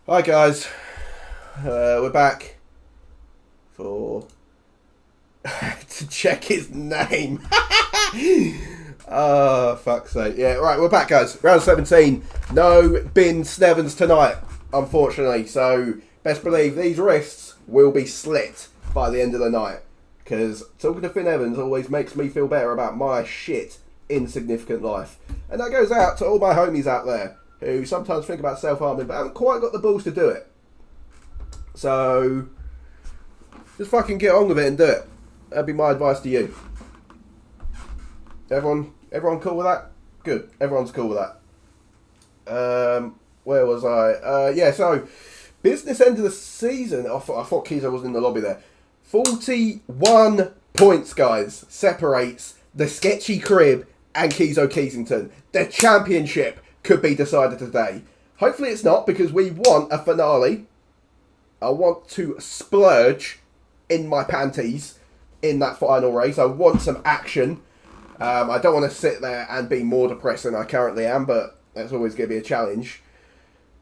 Hi guys, we're back for to check his name. Oh, fuck's sake. Yeah, right, we're back guys. Round 17. No bin Snevens tonight, unfortunately. So best believe these wrists will be slit by the end of the night. Because talking to Finn Evans always makes me feel better about my shit insignificant life. And that goes out to all my homies out there who sometimes think about self-harming but haven't quite got the balls to do it. So, just fucking get on with it and do it. That'd be my advice to you. Everyone cool with that? Good. Everyone's cool with that. Where was I? Yeah, so, business end of the season. I thought Kizo wasn't in the lobby there. 41 points, guys, separates the Sketchy Crib and Kizo Keesington. The championship could be decided today. Hopefully it's not, because we want a finale. I want to splurge in my panties in that final race. I want some action. I don't want to sit there and be more depressed than I currently am, but that's always going to be a challenge.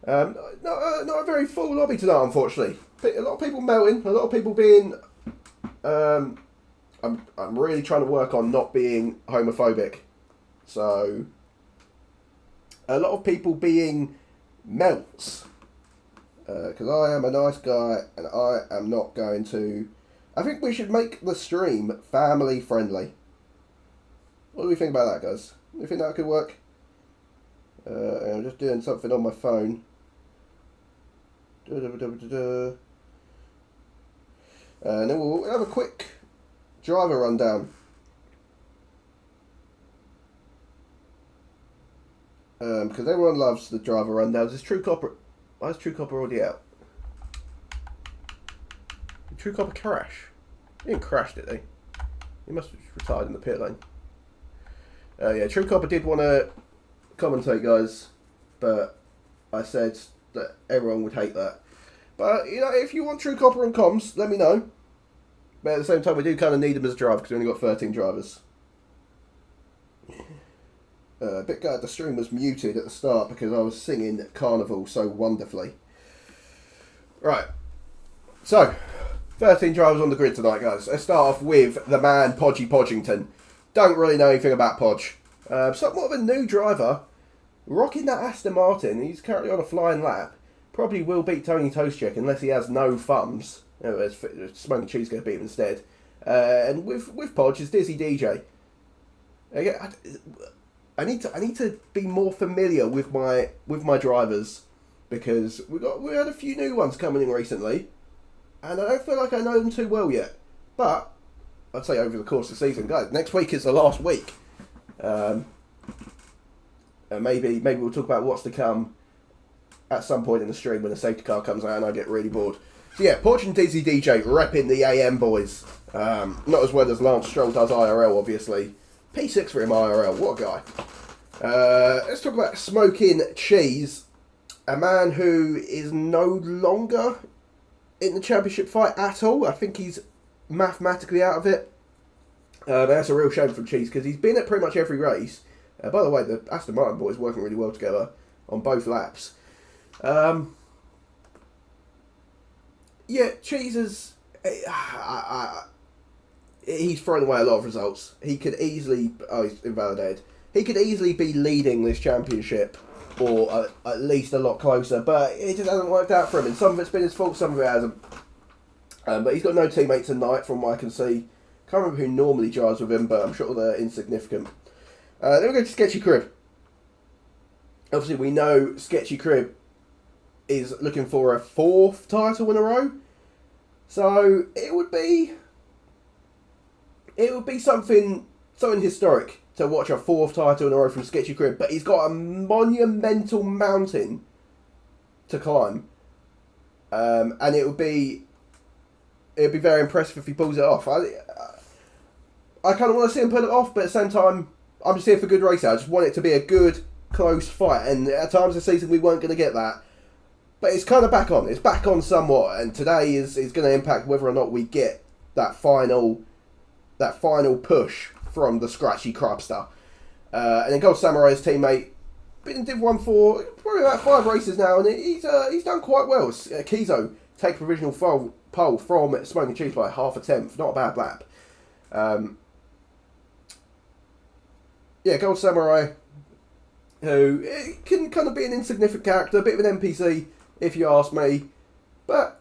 Not a very full lobby tonight, unfortunately. A lot of people melting, a lot of people being... I'm really trying to work on not being homophobic. So... a lot of people being melts. Because I am a nice guy and I am not going to... I think we should make the stream family friendly. What do we think about that, guys? Do you think that could work? I'm just doing something on my phone. And then we'll have a quick driver rundown. Because everyone loves the driver rundowns. Is True Copper... Why is True Copper already out? Did True Copper crash? He didn't crash, did he? He must have retired in the pit lane. Yeah, True Copper did want to commentate, guys. But I said that everyone would hate that. But, you know, if you want True Copper and comms, let me know. But at the same time, we do kind of need him as a driver because we only got 13 drivers. Bit glad the stream was muted at the start because I was singing Carnival so wonderfully. Right. So, 13 drivers on the grid tonight, guys. Let's start off with the man, Podgy Podgington. Don't really know anything about Podge. Somewhat of a new driver. Rocking that Aston Martin. He's currently on a flying lap. Probably will beat Tony Toastcheck unless he has no thumbs. Smoking Cheese going to beat him instead. And with Podge is Dizzy DJ. Again, I need to be more familiar with my drivers because we had a few new ones coming in recently, and I don't feel like I know them too well yet. But I'd say over the course of the season, guys, next week is the last week. And maybe we'll talk about what's to come at some point in the stream when the safety car comes out and I get really bored. So yeah, Porch and Dizzy DJ repping the AM boys. Not as well as Lance Stroll does IRL, obviously. P6 for him IRL, what a guy. Let's talk about Smoking Cheese. A man who is no longer in the championship fight at all. I think he's mathematically out of it. But that's a real shame for Cheese because he's been at pretty much every race. By the way, the Aston Martin boys working really well together on both laps. Yeah, Cheese is... he's thrown away a lot of results. He could easily... Oh, he's invalidated. He could easily be leading this championship, or at least a lot closer, but it just hasn't worked out for him. And some of it's been his fault, some of it hasn't. But he's got no teammates tonight, from what I can see. Can't remember who normally drives with him, but I'm sure they're insignificant. Then we go to Sketchy Crib. Obviously, we know Sketchy Crib is looking for a 4th title in a row. So it would be something historic to watch a 4th title in a row from Sketchy Crib, but he's got a monumental mountain to climb, and it would be very impressive if he pulls it off. I kind of want to see him pull it off, but at the same time, I'm just here for good racing. I just want it to be a good, close fight, and at times this season we weren't going to get that. But it's kind of back on. It's back on somewhat, and today is going to impact whether or not we get that final push from the Scratchy Crabster. And then Gold Samurai's teammate been in Div 1 for probably about 5 races now, and he's done quite well. Kizo take provisional pole from Smoking Cheese by half a tenth. Not a bad lap. Gold Samurai, who can kind of be an insignificant character, a bit of an NPC, if you ask me. But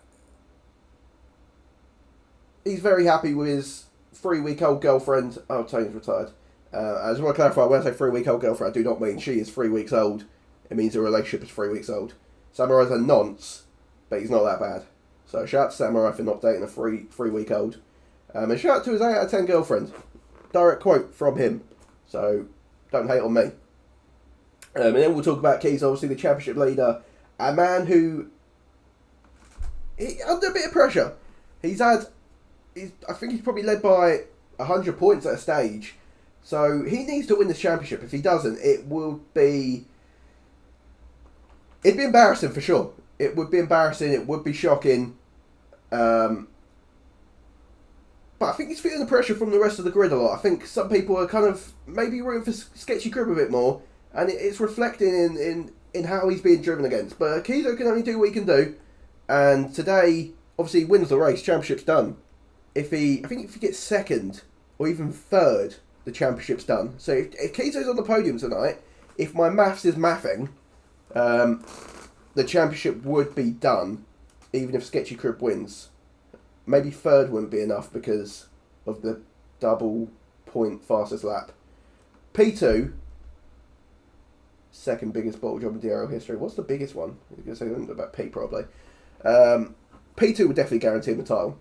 he's very happy with his 3-week-old girlfriend. Oh, Tony's retired. I just want to clarify, when I say 3-week-old girlfriend, I do not mean she is 3 weeks old. It means the relationship is 3 weeks old. Samurai's a nonce, but he's not that bad. So shout out to Samurai for not dating a 3-week-old. And shout out to his 8 out of 10 girlfriend. Direct quote from him. So don't hate on me. And then we'll talk about Keys, obviously the championship leader. A man who, under a bit of pressure. I think he's probably led by 100 points at a stage. So he needs to win this championship. If he doesn't, it'd be embarrassing for sure. It would be embarrassing. It would be shocking. But I think he's feeling the pressure from the rest of the grid a lot. I think some people are kind of maybe rooting for Sketchy Crib a bit more, and it's reflecting in how he's being driven against. But Kizo can only do what he can do, and today, obviously, he wins the race. Championship's done. I think if he gets second or even third, the championship's done. So if Kizo's on the podium tonight, if my maths is mathing, the championship would be done, even if Sketchy Crib wins. Maybe third wouldn't be enough because of the double point fastest lap. P2, second biggest bottle job in DRL history. What's the biggest one? You're going to say something about P probably. P2 would definitely guarantee him the title,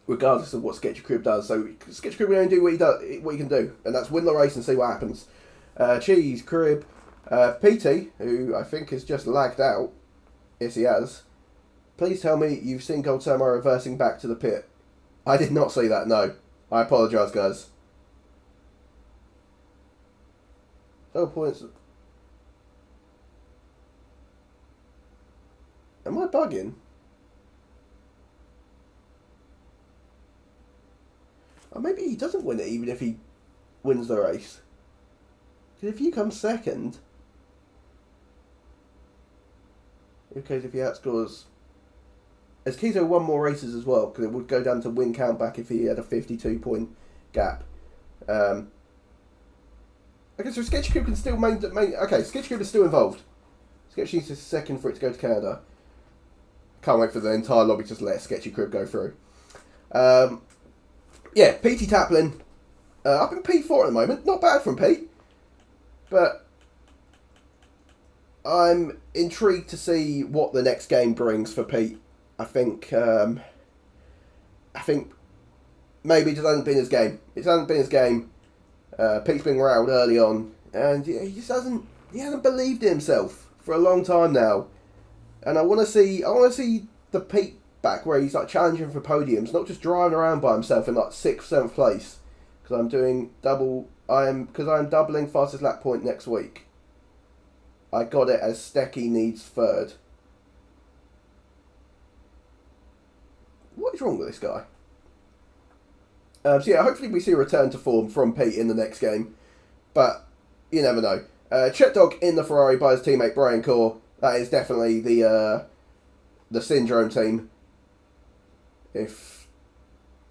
regardless of what Sketchy Crib does. So Sketchy Crib will only do what he can do, and that's win the race and see what happens. Cheese, Crib, PT, who I think has just lagged out. Yes, he has. Please tell me you've seen Gold Samurai reversing back to the pit. I did not see that, no. I apologise, guys. 12 points. Am I bugging? Or maybe he doesn't win it even if he wins the race. Because if he comes second... Okay, if he outscores... As Kizo won more races as well, because it would go down to win count back if he had a 52-point gap. Okay, so Sketchy Crib can still okay, Sketchy Crib is still involved. Sketchy needs a second for it to go to Canada. Can't wait for the entire lobby to just let Sketchy Crib go through. Yeah, PT Taplin. Up in P4 at the moment. Not bad from Pete. But I'm intrigued to see what the next game brings for Pete. I think maybe it just hasn't been his game. It hasn't been his game. Pete's been riled early on, and he just hasn't believed in himself for a long time now. And I want to see the Pete back where he's like challenging for podiums, not just driving around by himself in like 6th, 7th place. Because I'm doubling fastest lap point next week. I got it as Stecky needs third. What is wrong with this guy? So yeah, hopefully we see a return to form from Pete in the next game. But you never know. Chet Dog in the Ferrari by his teammate Brian Core. That is definitely the Syndrome team. If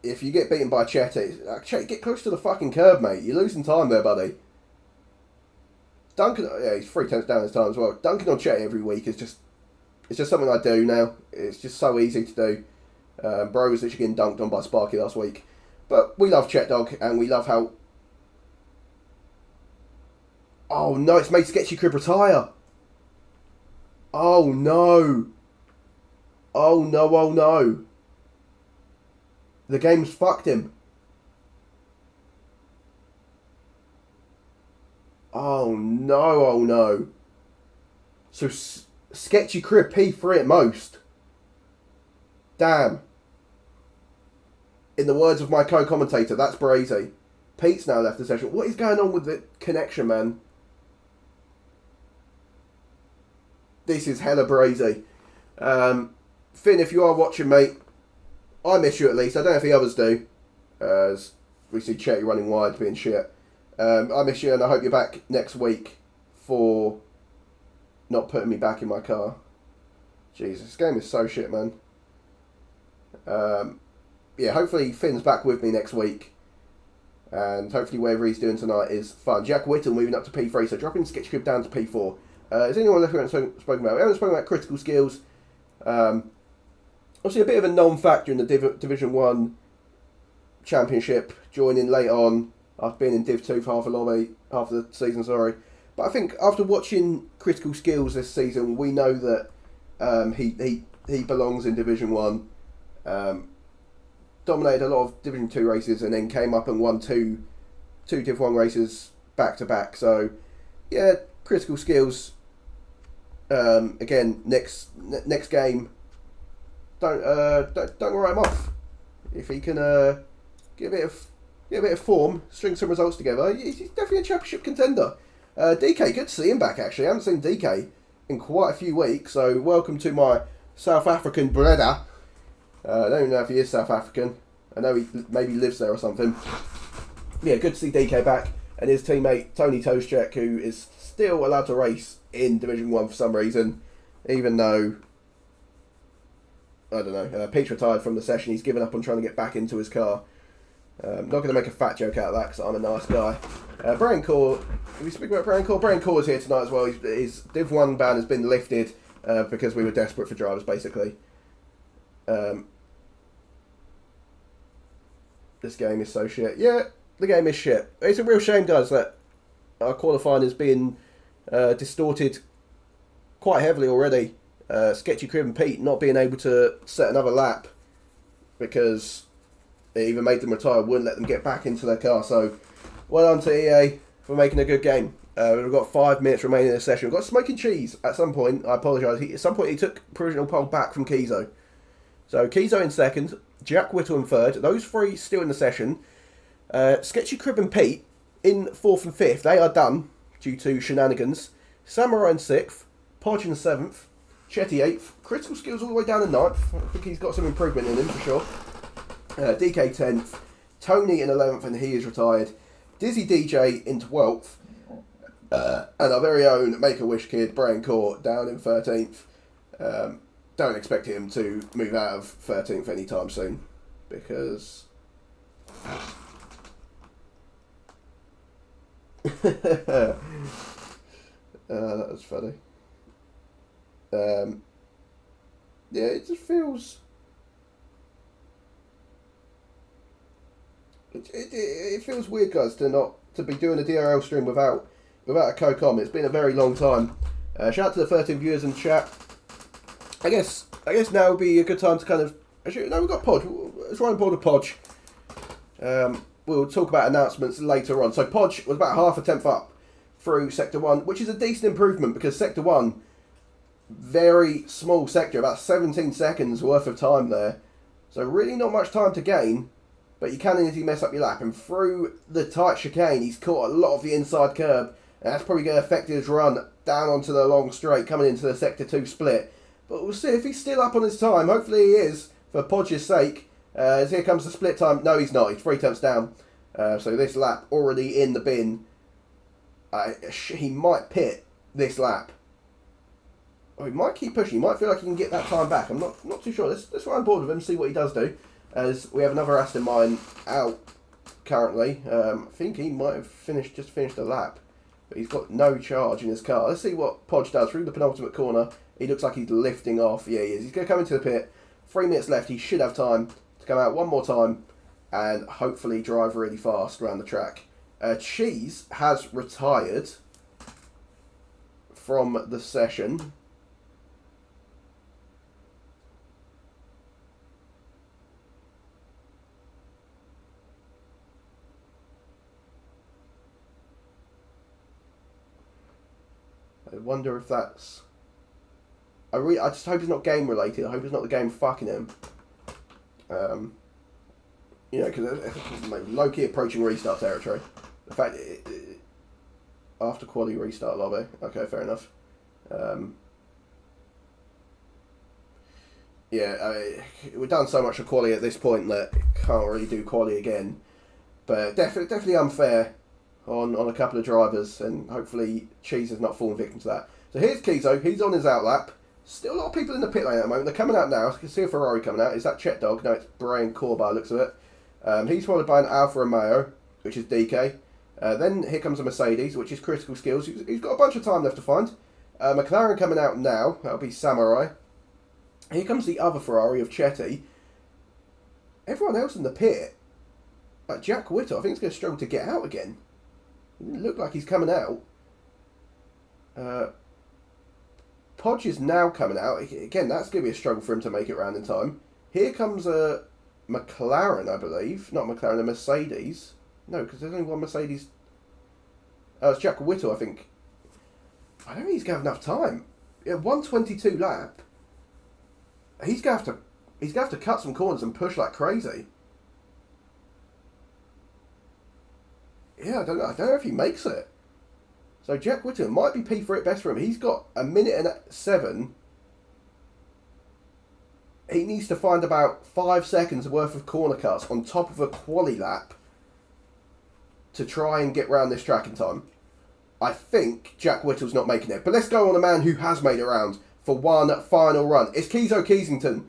you get beaten by Chet, Chet, get close to the fucking curb, mate. You're losing time there, buddy. Duncan, yeah, he's 3 tenths down this time as well. Dunking on Chet every week is just something I do now. It's just so easy to do. Bro was literally getting dunked on by Sparky last week. But we love Chet Dog, and we love how... Oh no, it's made Sketchy Crib retire. Oh no. Oh no, oh no. The game's fucked him. Oh no, oh no. So Sketchy Crib P3 at most. Damn. In the words of my co-commentator, that's brazy. Pete's now left the session. What is going on with the connection, man? This is hella brazy. Finn, if you are watching, mate, I miss you at least. I don't know if the others do. As we see Chetty running wide, being shit. I miss you, and I hope you're back next week for not putting me back in my car. Jesus, this game is so shit, man. Yeah, hopefully Finn's back with me next week. And hopefully whatever he's doing tonight is fun. Jack Whittle moving up to P3, so dropping Sketchy Crib down to P4. Is anyone left we haven't spoken about? We haven't spoken about critical skills. Obviously a bit of a non-factor in the Division 1 Championship, joining late on after being in Div 2 for half the season, sorry. But I think after watching critical skills this season, we know that he belongs in Division 1. Dominated a lot of Division 2 races and then came up and won two Div 1 races back to back. So, yeah, critical skills. Again, next game, don't write him off. If he can get a bit of form, string some results together, he's definitely a championship contender. DK, good to see him back actually. I haven't seen DK in quite a few weeks, so welcome to my South African brother. I don't even know if he is South African. I know he maybe lives there or something. Yeah, good to see DK back. And his teammate, Tony Toszczek, who is still allowed to race in Division 1 for some reason. Even though, I don't know, Pete's retired from the session. He's given up on trying to get back into his car. I'm not going to make a fat joke out of that because I'm a nice guy. Brian Core, are we speaking about Brian Core? Brian Core is here tonight as well. His Div 1 ban has been lifted because we were desperate for drivers, basically. This game is so shit. Yeah, the game is shit. It's a real shame, guys, that our qualifying is being distorted quite heavily already. Sketchy Crib and Pete not being able to set another lap because it either made them retire or wouldn't let them get back into their car. So, well done to EA for making a good game. We've got 5 minutes remaining in the session. We've got Smoking Cheese at some point. I apologise. At some point he took provisional pole back from Kizo. So Kizo in second, Jack Whittle in third. Those three still in the session. Sketchy Crib and Pete in 4th and 5th. They are done due to shenanigans. Samurai in 6th. Podge in 7th. Chetty 8th. Critical Skills all the way down in 9th. I think he's got some improvement in him for sure. DK 10th. Tony in 11th and he is retired. Dizzy DJ in 12th. And our very own Make-A-Wish kid, Brian Core, down in 13th. Don't expect him to move out of 13th anytime soon, because that was funny. Yeah, it just feels it feels weird, guys, to be doing a DRL stream without a co-com. It's been a very long time. Shout out to the 13 viewers in chat. I guess now would be a good time to kind of... Actually, no, we've got Podge. Let's run board of Podge. We'll talk about announcements later on. So Podge was about half a tenth up through Sector 1, which is a decent improvement because Sector 1, very small sector, about 17 seconds worth of time there. So really not much time to gain, but you can easily mess up your lap. And through the tight chicane, he's caught a lot of the inside curb, and that's probably going to affect his run down onto the long straight coming into the Sector 2 split. But we'll see if he's still up on his time. Hopefully he is, for Podge's sake. As here comes the split time. No, he's not. He's 3 tenths down. So this lap already in the bin. He might pit this lap. Or he might keep pushing. He might feel like he can get that time back. I'm not too sure. Let's run board with him and see what he does do. As we have another Aston Martin out currently. I think he might have just finished the lap. But he's got no charge in his car. Let's see what Podge does through the penultimate corner. He looks like he's lifting off. Yeah, he is. He's going to come into the pit. 3 minutes left. He should have time to come out one more time and hopefully drive really fast around the track. Cheese has retired from the session. I wonder if that's... I just hope it's not game related. I hope it's not the game fucking him. You know, because low-key approaching restart territory. The fact after quality restart lobby. Okay, fair enough. Yeah, we've done so much for quality at this point that can't really do quality again. But definitely unfair on a couple of drivers, and hopefully Cheese has not fallen victim to that. So here's Kizo. He's on his outlap. Still a lot of people in the pit lane at the moment. They're coming out now. You can see a Ferrari coming out. Is that Chet Dog? No, it's Brian Corbar, looks of it. He's followed by an Alfa Romeo, which is DK. Then here comes a Mercedes, which is Critical Skills. He's got a bunch of time left to find. McLaren coming out now. That'll be Samurai. Here comes the other Ferrari of Chetty. Everyone else in the pit, like Jack Whittle, I think he's going to struggle to get out again. It doesn't look like he's coming out. Podge is now coming out. Again, that's going to be a struggle for him to make it round in time. Here comes a McLaren, I believe. Not McLaren, a Mercedes. No, because there's only one Mercedes. It's Jack Whittle, I think. I don't think he's going to have enough time. Yeah, 122 lap. He's going to have to cut some corners and push like crazy. Yeah, I don't know if he makes it. So Jack Whittle might be P for it best for him. He's got a minute and 7. He needs to find about 5 seconds worth of corner cuts on top of a quali lap to try and get round this track in time. I think Jack Whittle's not making it. But let's go on a man who has made it round for one final run. It's Kizo Keasington.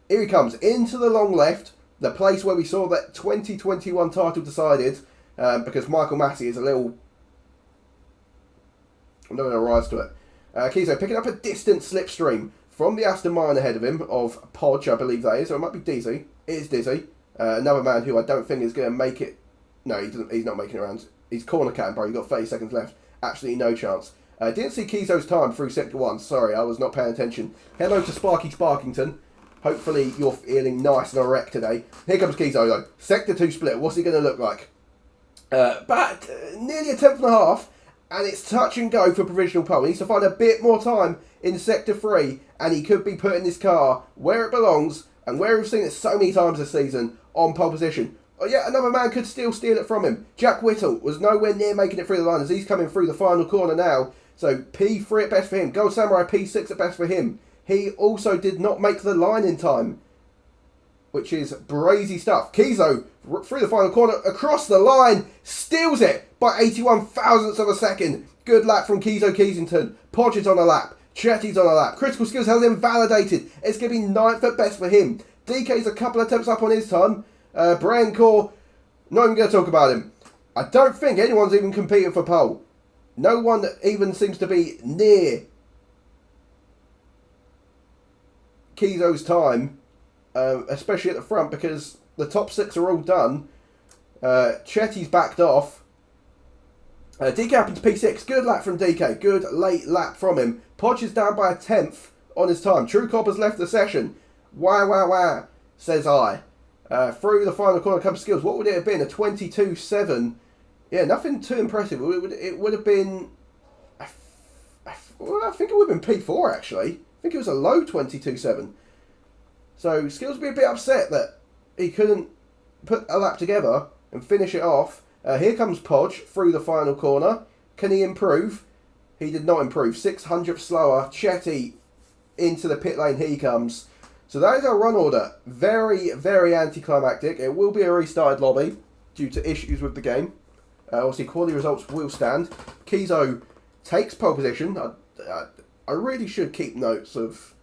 Here he comes into the long left, the place where we saw that 2021 title decided, because Michael Massey is a little... I'm not going to rise to it. Kizo picking up a distant slipstream from the Aston Martin ahead of him, of Podge, I believe that is, or it might be Dizzy. It is Dizzy. Another man who I don't think is going to make it. No, he's not making it around. He's corner cutting, bro. You've got 30 seconds left. Absolutely no chance. Didn't see Kizo's time through Sector 1. Sorry, I was not paying attention. Hello to Sparky Sparkington. Hopefully you're feeling nice and erect today. Here comes Kizo, though. Sector 2 split. What's he going to look like? But nearly a tenth and a half. And it's touch and go for provisional pole. He needs to find a bit more time in Sector 3. And he could be putting this car where it belongs. And where we've seen it so many times this season. On pole position. Oh yeah, another man could still steal it from him. Jack Whittle was nowhere near making it through the line as he's coming through the final corner now. So P3 at best for him. Gold Samurai P6 at best for him. He also did not make the line in time. Which is brazy stuff. Kizo through the final corner, across the line, steals it by 81 thousandths of a second. Good lap from Kizo Keasington. Podge is on a lap. Chetty's on a lap. Critical Skills has him validated. It's going to be 9th at best for him. DK's a couple of attempts up on his time. Brian Core, not even going to talk about him. I don't think anyone's even competing for pole. No one even seems to be near Kizo's time. Especially at the front, because the top 6 are all done. Chetty's backed off. DK up into P6. Good lap from DK. Good late lap from him. Podge is down by a 10th on his time. True Cop has left the session. Wow, says I. Through the final corner comes Skills. What would it have been? A 22.7. Yeah, nothing too impressive. It would have been... Well, I think it would have been P4, actually. I think it was a low 22.7. So Skills would be a bit upset that he couldn't put a lap together and finish it off. Here comes Podge through the final corner. Can he improve? He did not improve. 600th slower. Chetty into the pit lane. He comes. So that is our run order. Very, very anticlimactic. It will be a restarted lobby due to issues with the game. Obviously, quality results will stand. Kizo takes pole position. I really should keep notes of...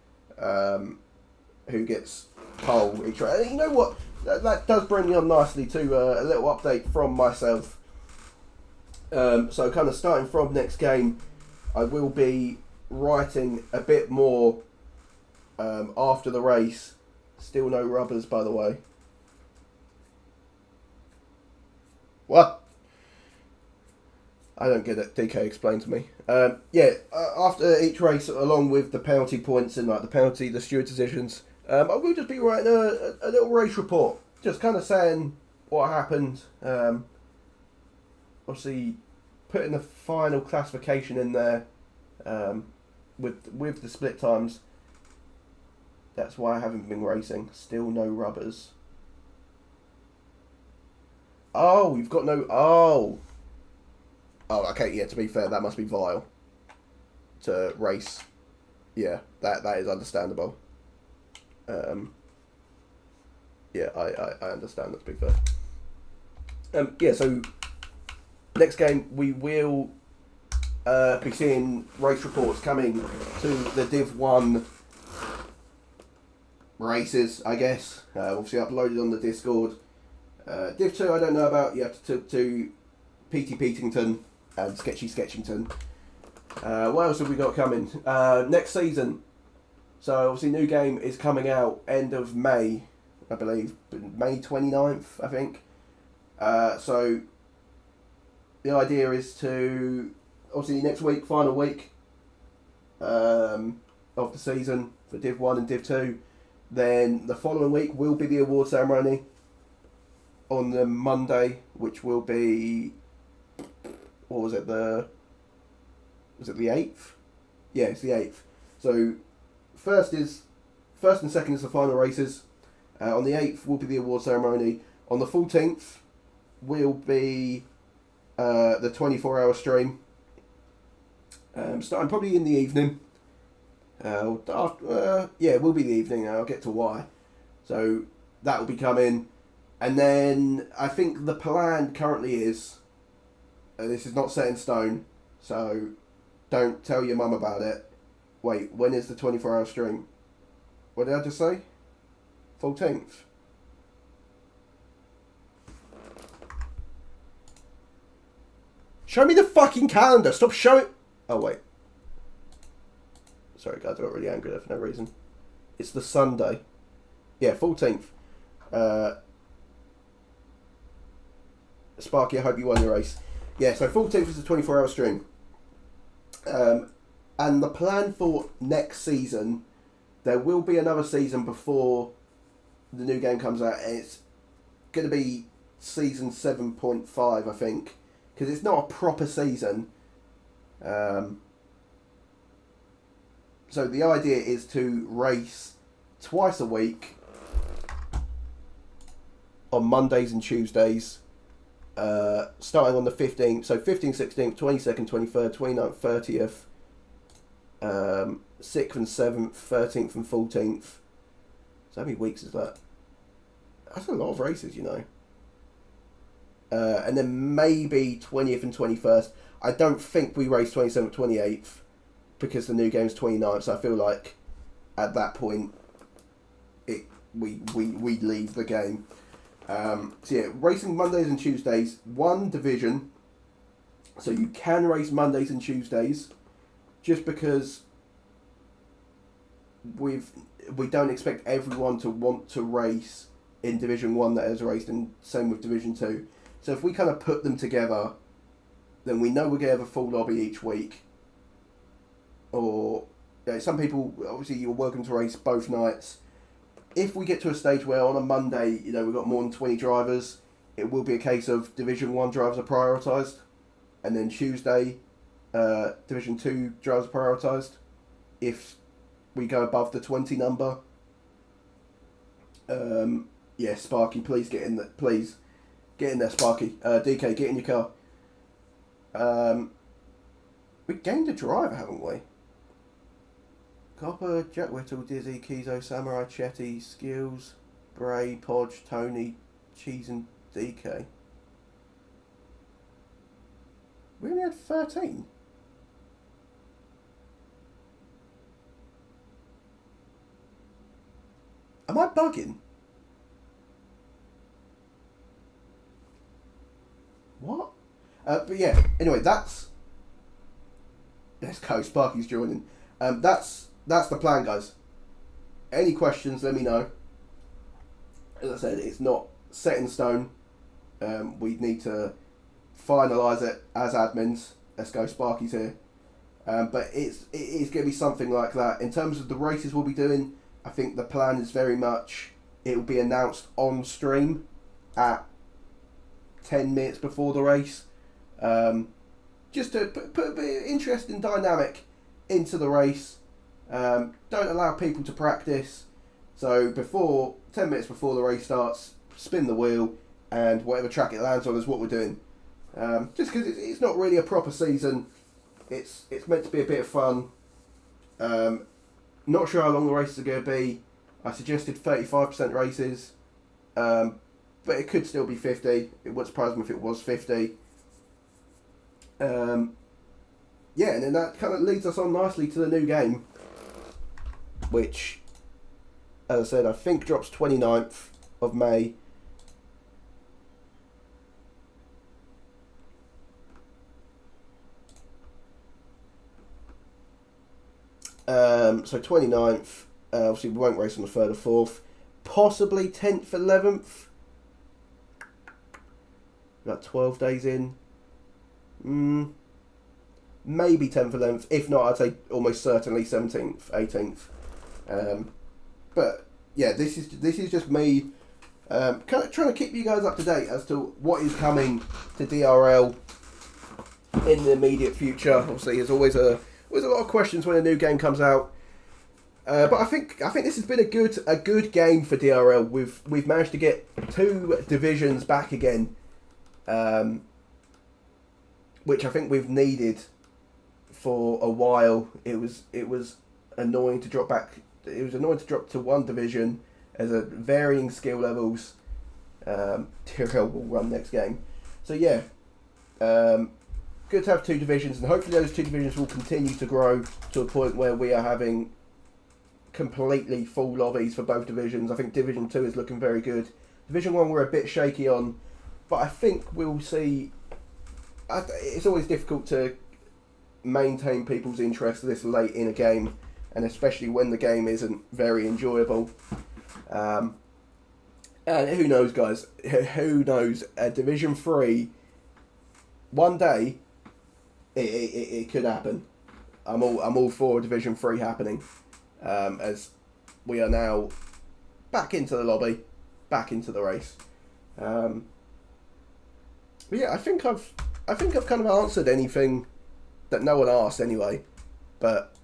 who gets pole each round. And you know what? That does bring me on nicely to a little update from myself. So kind of starting from next game, I will be writing a bit more after the race. Still no rubbers, by the way. What? I don't get it. DK explained to me. After each race, along with the penalty points and like the steward decisions, I will just be writing a little race report, just kind of saying what happened. Obviously, putting the final classification in there with the split times. That's why I haven't been racing. Still no rubbers. Oh, we've got no... Oh, okay, yeah, to be fair, that must be vile. To race. Yeah, that is understandable. Yeah, I understand that, to be fair. So, next game, we will be seeing race reports coming to the Div 1 races, I guess. Obviously uploaded on the Discord. Div 2 I don't know about. You have to talk to PT Peatington and Sketchy Sketchington. What else have we got coming? Next season. So obviously new game is coming out end of May, I believe. May 29th, I think. So the idea is to, obviously next week, final week of the season for Div 1 and Div 2. Then the following week will be the award ceremony on the Monday, which will be, what was it, the 8th? Yeah, it's the 8th. So first and second is the final races. On the 8th will be the award ceremony. On the 14th will be the 24-hour stream. Starting probably in the evening. It will be the evening. I'll get to why. So that will be coming. And then I think the plan currently is, this is not set in stone, so don't tell your mum about it. Wait, when is the 24-hour stream? What did I just say? 14th. Show me the fucking calendar. Stop showing. Oh, wait. Sorry, guys, I got really angry there for no reason. It's the Sunday. Yeah, 14th. Sparky, I hope you won your race. Yeah, so 14th is the 24-hour stream. And the plan for next season, there will be another season before the new game comes out. And it's going to be season 7.5, I think. Because it's not a proper season. So the idea is to race twice a week on Mondays and Tuesdays, starting on the 15th. So 15th, 16th, 22nd, 23rd, 29th, 30th, 6th and 7th, 13th and 14th. So how many weeks is that? That's a lot of races, you know. And then maybe 20th and 21st. I don't think we race 27th, 28th. Because the new game's 29th, so I feel like at that point we leave the game. So yeah, racing Mondays and Tuesdays, one division. So you can race Mondays and Tuesdays, just because we don't expect everyone to want to race in Division 1 that has raced, and same with Division 2. So if we kind of put them together, then we know we're going to have a full lobby each week. Or some people, obviously you're welcome to race both nights. If we get to a stage where on a Monday, you know, we've got more than 20 drivers, it will be a case of Division 1 drivers are prioritised, and then Tuesday, Division 2 drivers are prioritised. If we go above the 20 number, yeah, Sparky, please get in there. Please get in there, Sparky. DK, get in your car. We gained a driver, haven't we? Copper, Jack Whittle, Dizzy, Kizo, Samurai, Chetty, Skills, Bray, Podge, Tony, Cheese and DK. We only had 13. Am I bugging? What? But yeah, anyway, let's go, Sparky's joining. That's the plan, guys. Any questions, let me know. As I said, it's not set in stone. We need to finalise it as admins. Let's go, Sparky's here. But it is going to be something like that. In terms of the races we'll be doing, I think the plan is very much, it will be announced on stream at 10 minutes before the race. Just to put a bit of interest and dynamic into the race. Don't allow people to practice. So 10 minutes before the race starts, spin the wheel, and whatever track it lands on is what we're doing. Just because it's not really a proper season. It's meant to be a bit of fun. Not sure how long the races are going to be. I suggested 35% races. But it could still be 50. It wouldn't surprise me if it was 50. yeah, and then that kind of leads us on nicely to the new game, which, as I said, I think drops 29th of May. So 29th, obviously we won't race on the 3rd or 4th, possibly 10th, 11th, about 12 days in, maybe 10th, 11th, if not I'd say almost certainly 17th, 18th, but yeah, this is just me kind of trying to keep you guys up to date as to what is coming to DRL in the immediate future. Obviously there's always a lot of questions when a new game comes out, but I think this has been a good game for DRL. We've managed to get 2 divisions back again, which I think we've needed for a while. It was annoying to drop back. It was annoying to drop to 1 division as a varying skill levels. DRL will run next game, so yeah. Good to have 2 divisions, and hopefully those 2 divisions will continue to grow to a point where we are having completely full lobbies for both divisions. I think Division 2 is looking very good. Division 1 we're a bit shaky on, but I think we'll see. It's always difficult to maintain people's interest this late in a game, and especially when the game isn't very enjoyable. And who knows, guys? Who knows? Division 3, one day, it could happen. I'm all for Division 3 happening, as we are now back into the lobby, back into the race. But yeah, I think I've kind of answered anything that no one asked anyway. But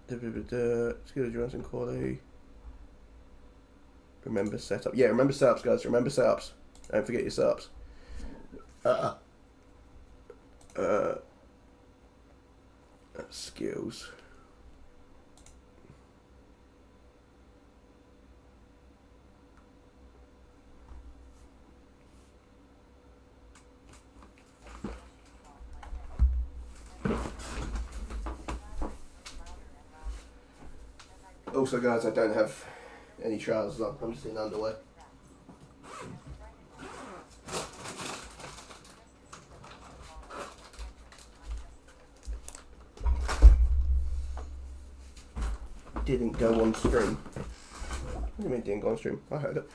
skill endurance and quality. Remember setup. Yeah, remember setups, guys. Remember setups. Don't forget your setups. Skills. Also, guys, I don't have any trousers on. I'm just in underwear. Didn't go on stream. What do you mean didn't go on stream? I heard it.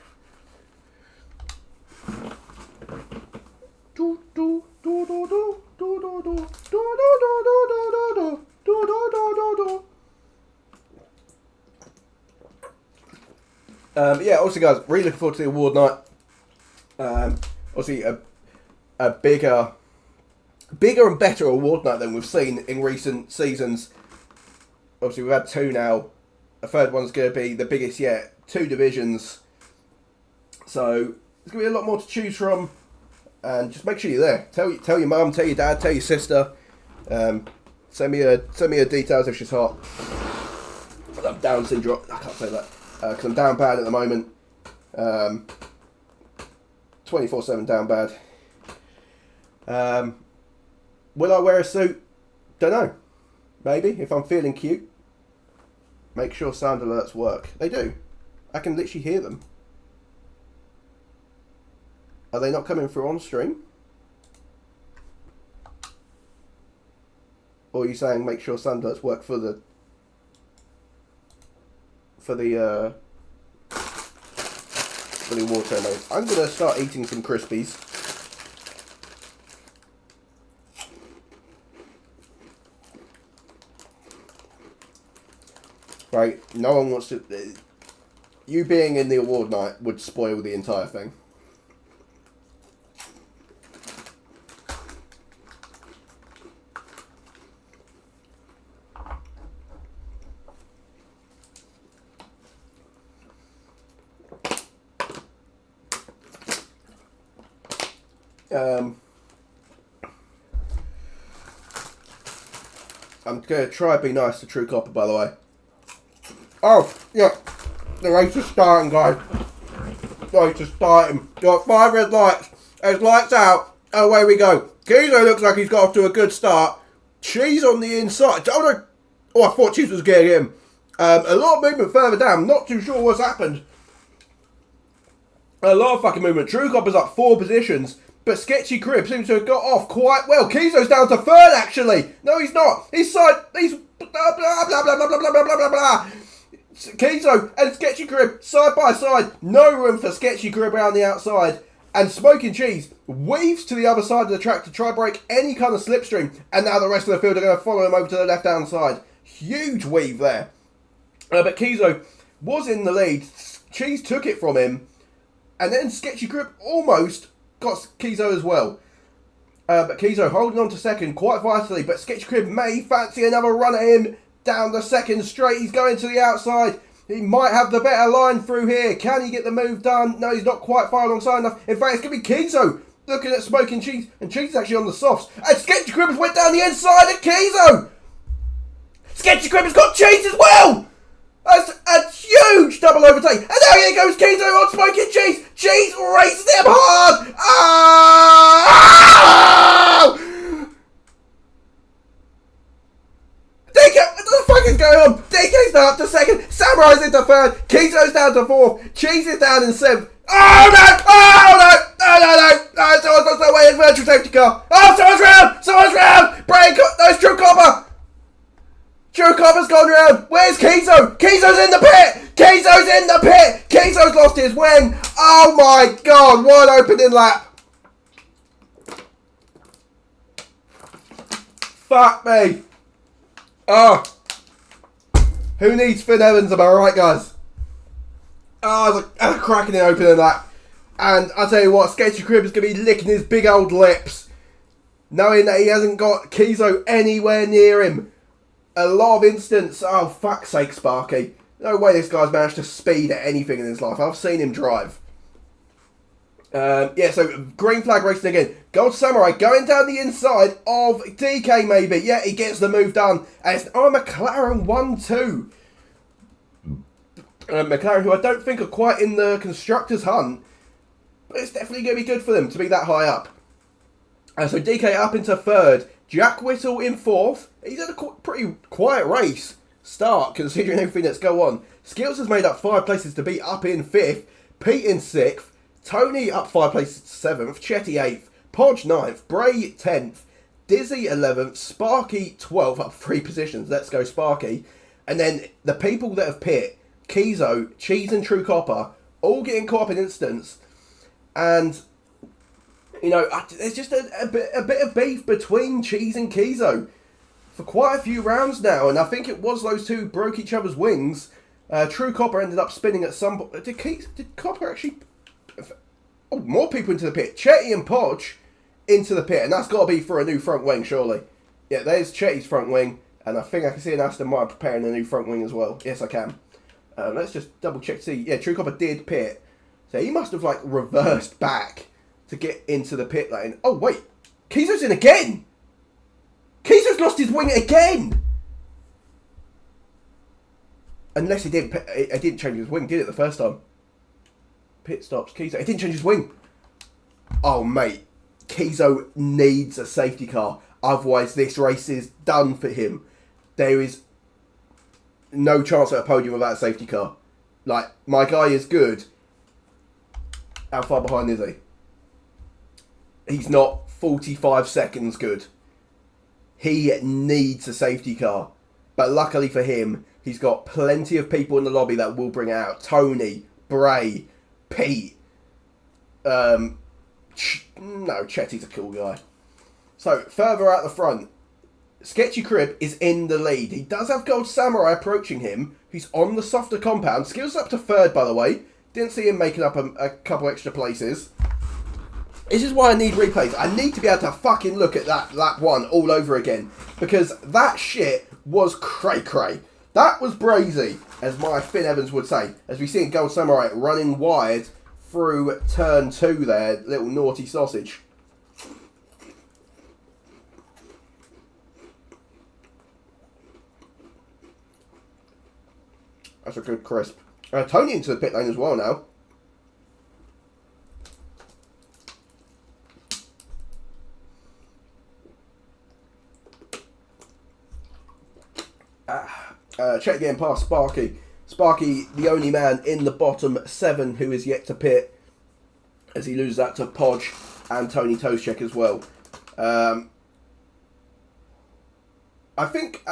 Yeah, also guys, really looking forward to the award night. Obviously a bigger and better award night than we've seen in recent seasons. Obviously we've had 2 now. A 3rd one's going to be the biggest yet. 2 divisions. So there's going to be a lot more to choose from. And just make sure you're there. Tell your mum, tell your dad, tell your sister. Send me her details if she's hot. I'm Down syndrome. I can't say that. Because I'm down bad at the moment. 24/7 down bad. Will I wear a suit? Don't know. Maybe, if I'm feeling cute. Make sure sound alerts work. They do. I can literally hear them. Are they not coming through on stream? Or are you saying make sure sound alerts work for the award ceremony? I'm gonna start eating some Crispies. Right, no one wants to. You being in the award night would spoil the entire thing. I'm going to try and be nice to True Copper, by the way. Oh, yeah. The race is starting, guys. The race is starting. Got 5 red lights. There's lights out. Away we go. Kizo looks like he's got off to a good start. Cheese on the inside. Oh, I thought Cheese was getting him. A lot of movement further down. Not too sure what's happened. A lot of fucking movement. True Copper's up 4 positions. But Sketchy Crib seems to have got off quite well. Kizo's down to 3rd, actually. No, he's not. He's blah, blah, blah, blah, blah, blah, blah, blah, blah, blah. Kizo and Sketchy Crib side by side. No room for Sketchy Crib around the outside. And Smoking Cheese weaves to the other side of the track to try break any kind of slipstream. And now the rest of the field are going to follow him over to the left-hand side. Huge weave there. But Kizo was in the lead. Cheese took it from him. And then Sketchy Crib almost got Kizo as well. But Kizo holding on to 2nd quite vitally. But Sketchy Crib may fancy another run at him down the 2nd straight. He's going to the outside. He might have the better line through here. Can he get the move done? No, he's not quite far alongside enough. In fact, it's going to be Kizo looking at Smoking Cheese. And Cheese is actually on the softs. And Sketchy Crib went down the inside at Kizo. Sketchy Crib has got Cheese as well. That's a huge double overtake. And now here goes Kizo on Smoking Cheese. Cheese races him hard. Oh! DK, what the fuck is going on? DK's now up to 2nd. Samurai's into 3rd. Kizo's down to 4th. Cheese is down in 7th. Oh no! Oh no! No! Someone's lost their way in virtual safety car. Oh, someone's round! Someone's round! Brain, no, it's True Copper! True Copper's gone round. Where's Kizo? Kizo's in the pit! Kizo's in the pit! Kizo's lost his wing. Oh my god, what an opening lap. Fuck me. Oh. Who needs Finn Evans, am I right, guys? Oh, that's a cracking opening lap. And I'll tell you what, Sketchy Crib is going to be licking his big old lips, knowing that he hasn't got Kizo anywhere near him. A lot of instance. Oh, fuck's sake, Sparky. No way this guy's managed to speed at anything in his life. I've seen him drive. Yeah, so green flag racing again. Gold Samurai going down the inside of DK maybe. Yeah, he gets the move done. And it's McLaren 1-2. McLaren, who I don't think are quite in the constructors' hunt. But it's definitely going to be good for them to be that high up. So DK up into 3rd. Jack Whittle in 4th. He's had a pretty quiet race start, considering everything that's go on. Skills has made up 5 places to be up in 5th. Pete in 6th. Tony up 5 places to 7th. Chetty 8th. Podge 9th. Bray 10th. Dizzy 11th. Sparky 12th. Up 3 positions. Let's go Sparky. And then the people that have pit, Kizo, Cheese and True Copper, all getting caught up in instance. And you know, there's just a bit of beef between Cheese and Kizo for quite a few rounds now, and I think it was those two broke each other's wings. True Copper ended up spinning at some point. Did Copper actually... Oh, more people into the pit. Chetty and Podge into the pit, and that's got to be for a new front wing, surely. Yeah, there's Chetty's front wing, and I think I can see an Aston Martin preparing a new front wing as well. Yes, I can. Let's just double check to see. Yeah, True Copper did pit. So he must have, like, reversed back to get into the pit lane. Oh, wait. Kizo's in again! Kizo's lost his wing again! Unless he didn't change his wing, did it, the first time? Pit stops. Kizo. He didn't change his wing. Oh, mate. Kizo needs a safety car. Otherwise, this race is done for him. There is no chance at a podium without a safety car. Like, my guy is good. How far behind is he? He's not 45 seconds good. He needs a safety car. But luckily for him, he's got plenty of people in the lobby that will bring it out. Tony, Bray, Pete. No, Chetty's a cool guy. So, further out the front, Sketchy Crib is in the lead. He does have Gold Samurai approaching him. He's on the softer compound. Skills up to 3rd, by the way. Didn't see him making up a couple extra places. This is why I need replays. I need to be able to fucking look at that lap 1 all over again. Because that shit was cray-cray. That was brazy, as my Finn Evans would say. As we see Gold Samurai running wide through turn 2 there. Little naughty sausage. That's a good crisp. Tony into the pit lane as well now. Check again past Sparky. Sparky, the only man in the bottom 7 who is yet to pit, as he loses that to Podge and Tony Toescheck as well. I think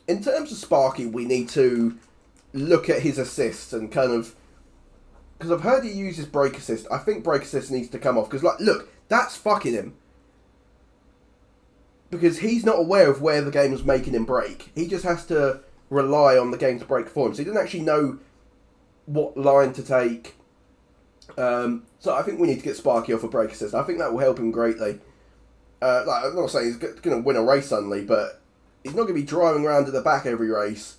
in terms of Sparky, we need to look at his assists and kind of, because I've heard he uses brake assist. I think brake assist needs to come off, because, like, look, that's fucking him. Because he's not aware of where the game is making him brake. He just has to rely on the game to brake for him. So he doesn't actually know what line to take. So I think we need to get Sparky off a brake assist. I think that will help him greatly. Like, I'm not saying he's going to win a race suddenly, but he's not going to be driving around to the back every race,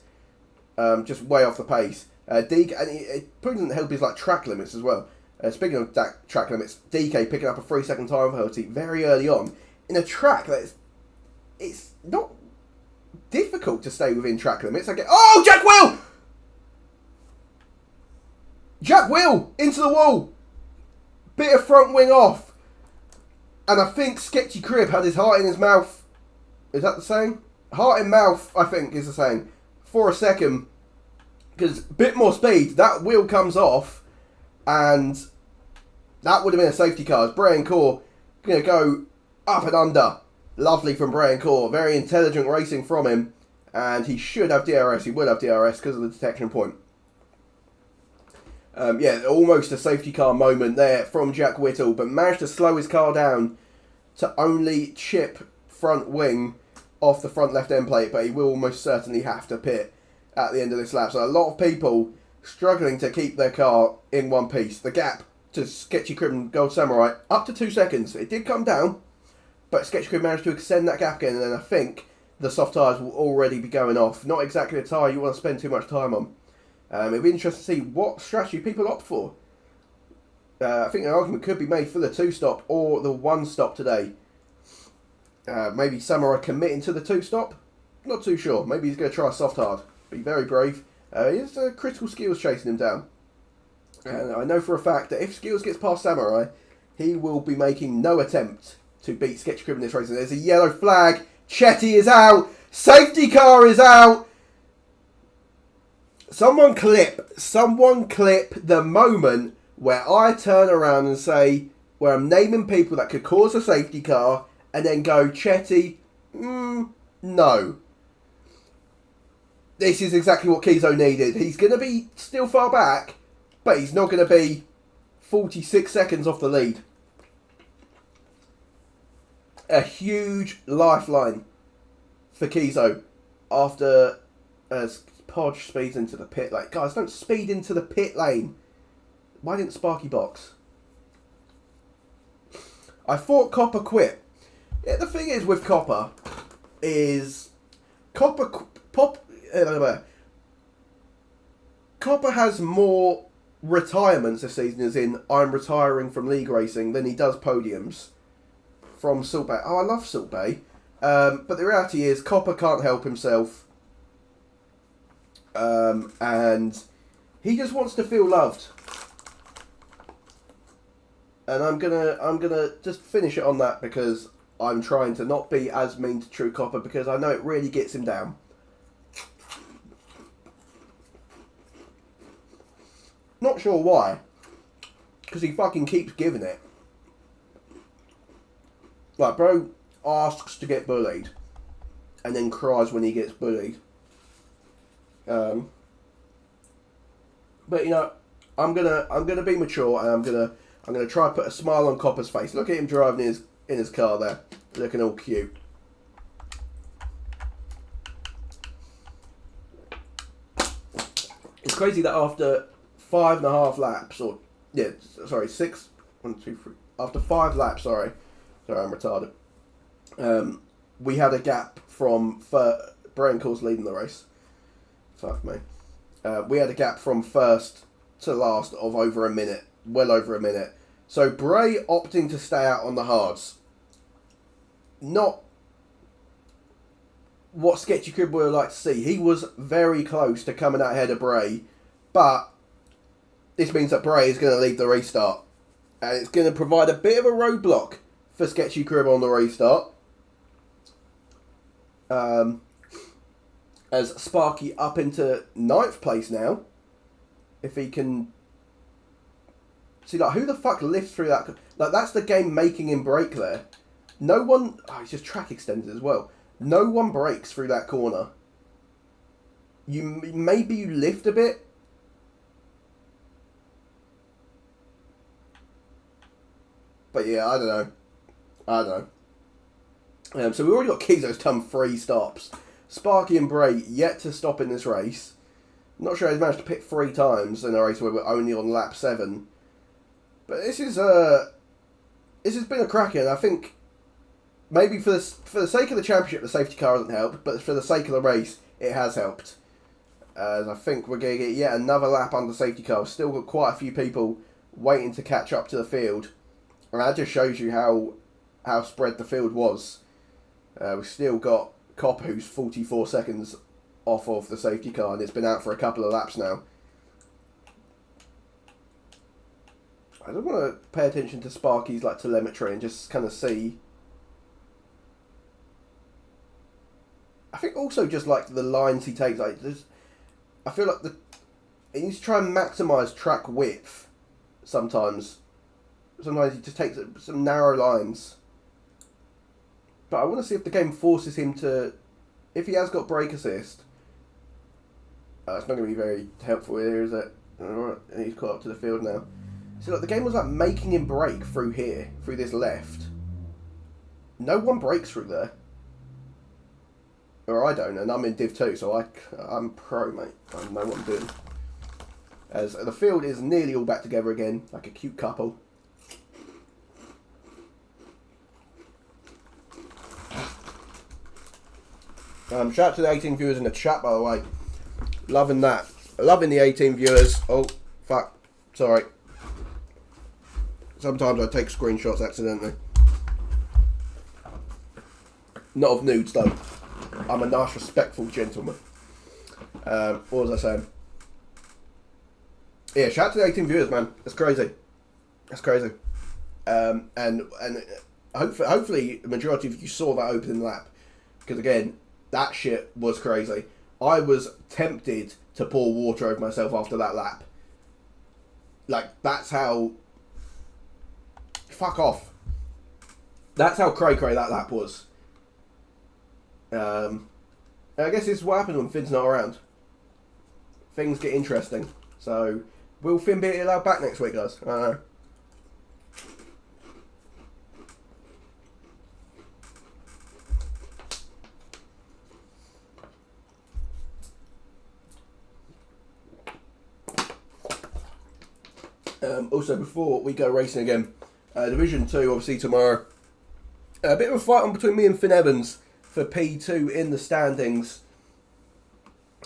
just way off the pace. DK, and it probably doesn't help his like track limits as well. Speaking of track limits, DK picking up a 3-second time penalty very early on in a track that it's not difficult to stay within track limits. I get Jack Will into the wall, bit of front wing off, and I think Sketchy Crib had his heart in his mouth. Is that the saying? Heart in mouth, I think, is the saying. For a second, because a bit more speed, that wheel comes off, and that would have been a safety car. As Brian Core going to go up and under. Lovely from Brian Core. Very intelligent racing from him, and he should have DRS. He will have DRS because of the detection point. Yeah, almost a safety car moment there from Jack Whittle, but managed to slow his car down to only chip front wing off the front left end plate, but he will almost certainly have to pit at the end of this lap. So a lot of people struggling to keep their car in one piece. The gap to Sketchy Crib and Gold Samurai up to 2 seconds. It did come down, but Sketchy Crib managed to extend that gap again, and then I think the soft tyres will already be going off. Not exactly a tyre you want to spend too much time on. It'll be interesting to see what strategy people opt for. I think an argument could be made for the 2-stop or the 1-stop today. Maybe Samurai committing to the 2-stop? Not too sure. Maybe he's going to try a soft hard. Be very brave. He has critical skills chasing him down. And I know for a fact that if Skills gets past Samurai, he will be making no attempt to beat Sketchy Crib in this race. And there's a yellow flag. Chetty is out. Safety car is out. Someone clip the moment where I turn around and say, where I'm naming people that could cause a safety car, and then go, Chetty, no. This is exactly what Kizo needed. He's going to be still far back, but he's not going to be 46 seconds off the lead. A huge lifeline for Kizo after as Podge speeds into the pit lane. Guys, don't speed into the pit lane. Why didn't Sparky box? I thought Copper quit. Yeah, the thing is with Copper is Copper has more retirements this season, as in I'm retiring from league racing, than he does podiums from Salt Bay. Oh, I love Salt Bay. But the reality is Copper can't help himself. And he just wants to feel loved. And I'm gonna just finish it on that, because I'm trying to not be as mean to True Copper, because I know it really gets him down. Not sure why, because he fucking keeps giving it. Like, bro asks to get bullied, and then cries when he gets bullied. But you know, I'm gonna be mature, and I'm gonna try and put a smile on Copper's face. Look at him driving in his car there, looking all cute. It's crazy that after 5.5 laps, after 5 laps, sorry, I'm retarded. We had a gap from Brian Course leading the race. Fuck me. We had a gap from first to last of over a minute, well over a minute. So Bray opting to stay out on the hards. Not what Sketchy Crib would like to see. He was very close to coming out ahead of Bray, but this means that Bray is going to lead the restart, and it's going to provide a bit of a roadblock for Sketchy Crib on the restart. As Sparky up into 9th place now. If he can... See, like, who the fuck lifts through that? Like, that's the game making him brake there. No one... Oh, he's just track extended as well. No one breaks through that corner. Maybe you lift a bit. But yeah, I don't know. So we've already got Kizo's done 3 stops. Sparky and Bray yet to stop in this race. Not sure he's managed to pit 3 times in a race where we're only on lap 7. But this has been a cracker, and I think maybe for the sake of the championship, the safety car hasn't helped, but for the sake of the race, it has helped. As I think we're going to get yet another lap under safety car. We've still got quite a few people waiting to catch up to the field, and that just shows you how spread the field was. We've still got Copper, who's 44 seconds off of the safety car, and it's been out for a couple of laps now. I don't want to pay attention to Sparky's like telemetry and just kind of see. I think also just like the lines he takes, like I feel like he needs to try and maximise track width. Sometimes he just takes some narrow lines. But I want to see if the game forces him to, if he has got brake assist. It's not going to be very helpful here, is it? Alright, he's caught up to the field now. So look, the game was like making him brake through here, through this left. No one breaks through there. Or I don't, and I'm in Div 2, so I'm pro, mate. I know what I'm doing. As the field is nearly all back together again, like a cute couple. Shout out to the 18 viewers in the chat, by the way. Loving that. Loving the 18 viewers. Oh, fuck. Sorry. Sometimes I take screenshots accidentally. Not of nudes, though. I'm a nice, respectful gentleman. What was I saying? Yeah, shout out to the 18 viewers, man. That's crazy. That's crazy. And hopefully the majority of you saw that opening lap. Because again, that shit was crazy. I was tempted to pour water over myself after that lap. Like, that's how... Fuck off. That's how cray-cray that lap was. I guess this is what happens when Finn's not around. Things get interesting. So, will Finn be allowed back next week, guys? I don't know. Also, before we go racing again, Division 2, obviously, tomorrow. A bit of a fight on between me and Finn Evans for P2 in the standings.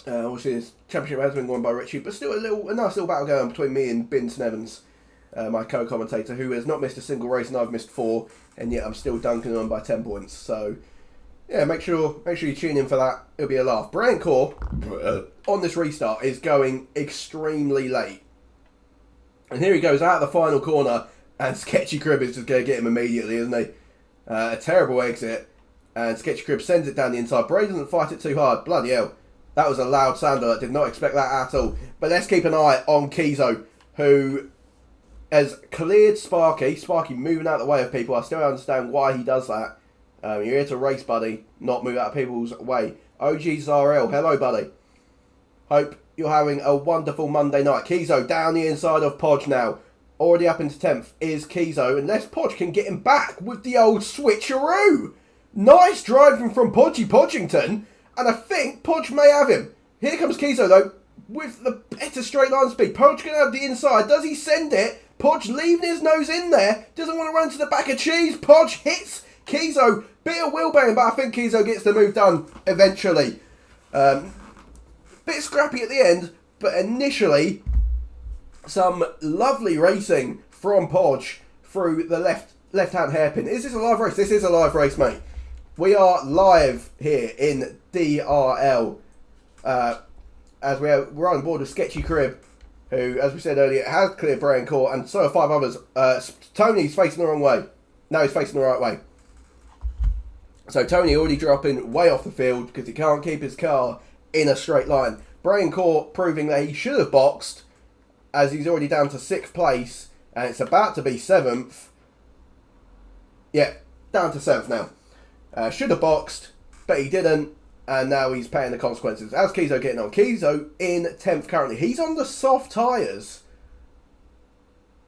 Obviously, this championship has been won by Richie, but still a nice little battle going on between me and Binson Evans, my co-commentator, who has not missed a single race, and I've missed 4, and yet I'm still dunking on by 10 points. So, yeah, make sure you tune in for that. It'll be a laugh. Brian Core, on this restart, is going extremely late. And here he goes out of the final corner, and Sketchy Crib is just going to get him immediately, isn't he? A terrible exit, and Sketchy Crib sends it down the inside. Bray doesn't fight it too hard. Bloody hell. That was a loud sound. I did not expect that at all. But let's keep an eye on Kizo, who has cleared Sparky. Sparky moving out of the way of people. I still don't understand why he does that. You're here to race, buddy, not move out of people's way. OG Zarel, hello, buddy. Hope you're having a wonderful Monday night. Kizo down the inside of Podge now. Already up into 10th is Kizo, unless Podge can get him back with the old switcheroo. Nice driving from Podgy Podgington, and I think Podge may have him. Here comes Kizo, though, with the better straight line speed. Podge going to have the inside. Does he send it? Podge leaving his nose in there. Doesn't want to run to the back of cheese. Podge hits Kizo. Bit of wheelbarrow, but I think Kizo gets the move done eventually. Bit scrappy at the end, but initially some lovely racing from Podge through the left-hand hairpin. Is this a live race? This is a live race, mate. We are live here in DRL as we're on board with Sketchy Crib, who, as we said earlier, has cleared Brian Court, and so are 5 others. Tony's facing the wrong way. No, he's facing the right way. So Tony already dropping way off the field because he can't keep his car in a straight line. Braincore proving that he should have boxed, as he's already down to 6th place, and it's about to be 7th. Yeah, down to 7th now. Should have boxed, but he didn't, and now he's paying the consequences. How's Kizo getting on? Kizo in 10th currently. He's on the soft tyres.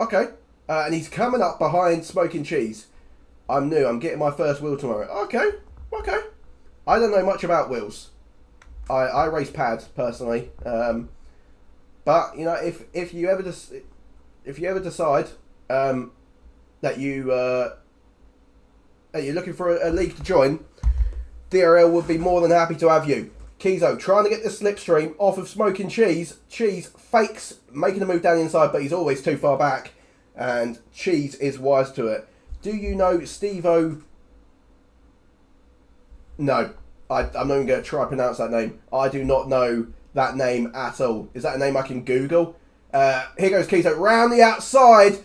Okay. And he's coming up behind Smoking Cheese. I'm new. I'm getting my first wheel tomorrow. Okay. Okay. I don't know much about wheels. I race pads personally. But you know, if you ever decide that you're looking for a league to join, DRL would be more than happy to have you. Kizo trying to get the slipstream off of Smoking Cheese. Cheese fakes making a move down the inside, but he's always too far back. And Cheese is wise to it. Do you know Steve-O? No. I'm not even going to try to pronounce that name. I do not know that name at all. Is that a name I can Google? Here goes Kizo round the outside.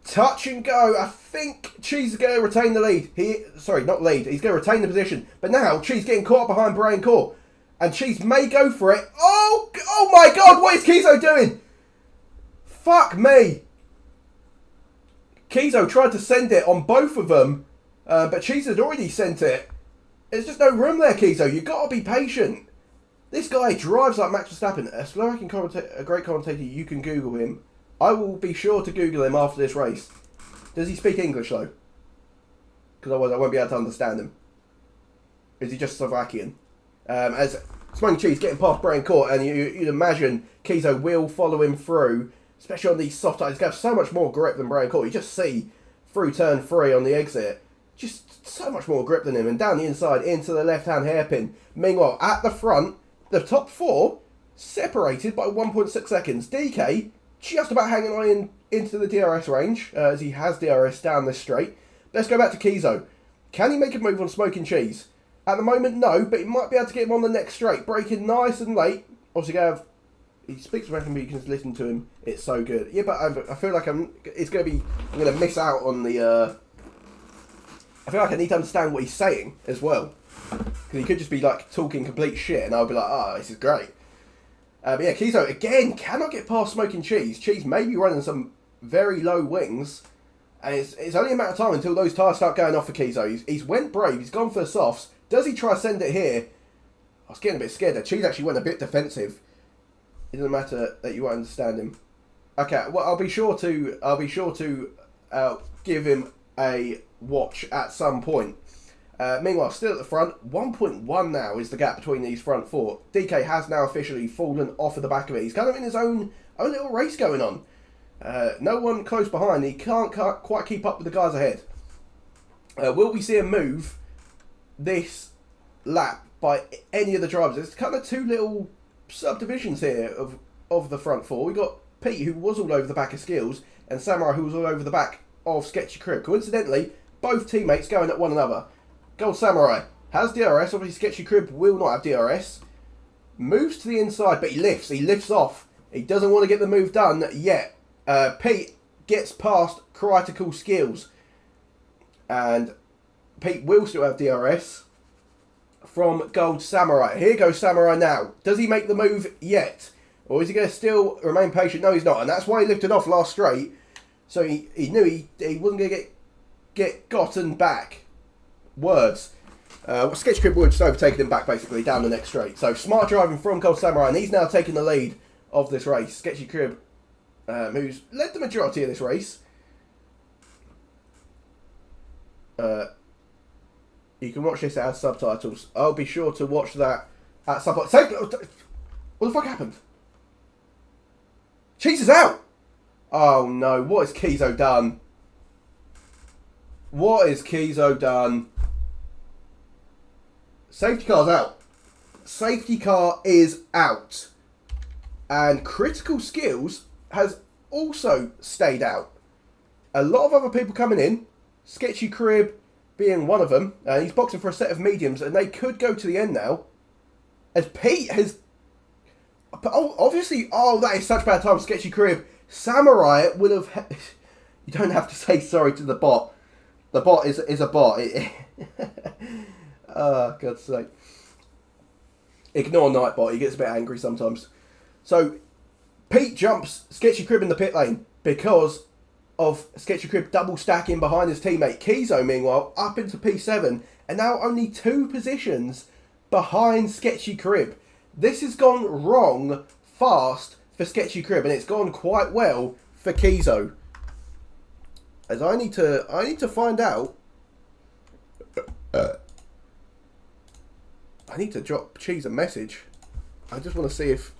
Touch and go. I think Cheese is going to retain the lead. Sorry, not lead. He's going to retain the position. But now Cheese getting caught behind Braincore. And Cheese may go for it. Oh my God. What is Kizo doing? Fuck me. Kizo tried to send it on both of them. But Cheese had already sent it. There's just no room there, Kizo. You've got to be patient. This guy drives like Max Verstappen. A Slovakian commentator, a great commentator. You can Google him. I will be sure to Google him after this race. Does he speak English though? Because otherwise I won't be able to understand him. Is he just Slovakian? As Smoking Cheese getting past Braincore, and you'd imagine Kizo will follow him through, especially on these soft tyres. He's got so much more grip than Braincore. You just see through turn 3 on the exit. Just so much more grip than him, and down the inside into the left-hand hairpin. Meanwhile, at the front, the top 4 separated by 1.6 seconds. DK just about hanging on into the DRS range, as he has DRS down this straight. Let's go back to Kizo. Can he make a move on Smoking Cheese? At the moment, no, but he might be able to get him on the next straight. Braking nice and late. Obviously, he speaks American, but you can listen to him. It's so good. Yeah, but I feel like I'm going to miss out on the... I feel like I need to understand what he's saying as well. Because he could just be like talking complete shit and I'll be like, oh, this is great. But yeah, Kizo, again, cannot get past Smoking Cheese. Cheese may be running some very low wings. And it's only a matter of time until those tyres start going off for Kizo. He's went brave. He's gone for the softs. Does he try to send it here? I was getting a bit scared there. Cheese actually went a bit defensive. It doesn't matter that you won't understand him. Okay, well, I'll be sure to give him a watch at some point. Meanwhile, still at the front, 1.1 now is the gap between these front 4. DK has now officially fallen off of the back of it. He's kind of in his own little race going on. No one close behind. He can't quite keep up with the guys ahead. Will we see a move this lap by any of the drivers? There's kind of 2 little subdivisions here of the front 4. We got Pete, who was all over the back of Skills, and Samurai, who was all over the back of Sketchy Crib. Coincidentally, both teammates going at one another. Gold Samurai has DRS. Obviously, Sketchy Crib will not have DRS. Moves to the inside, but he lifts off. He doesn't want to get the move done yet. Pete gets past Critical Skills, and Pete will still have DRS from Gold Samurai. Here goes Samurai now. Does he make the move yet? Or is he going to still remain patient? No, he's not. And that's why he lifted off last straight. So he knew he wasn't going to get gotten back. Words. Sketch Crib would just overtaken him back basically down the next straight. So smart driving from Gold Samurai, and he's now taking the lead of this race. Sketchy Crib, who's led the majority of this race. You can watch this as subtitles. I'll be sure to watch that at subtitles. What the fuck happened? Cheese is out! Oh no, what has Kizo done? What has Kizo done? Safety car's out. Safety car is out. And Critical Skills has also stayed out. A lot of other people coming in. Sketchy Crib being one of them. And he's boxing for a set of mediums. And they could go to the end now. As Pete has... Oh, obviously... Oh, that is such bad time. Sketchy Crib. Samurai would have... You don't have to say sorry to the bot. The bot is a bot. Oh, God's sake. Ignore Nightbot, he gets a bit angry sometimes. So, Pete jumps Sketchy Crib in the pit lane because of Sketchy Crib double stacking behind his teammate. Kizo, meanwhile, up into P7 and now only 2 positions behind Sketchy Crib. This has gone wrong fast for Sketchy Crib and it's gone quite well for Kizo. As I need to find out. I need to drop Cheese a message. I just want to see if.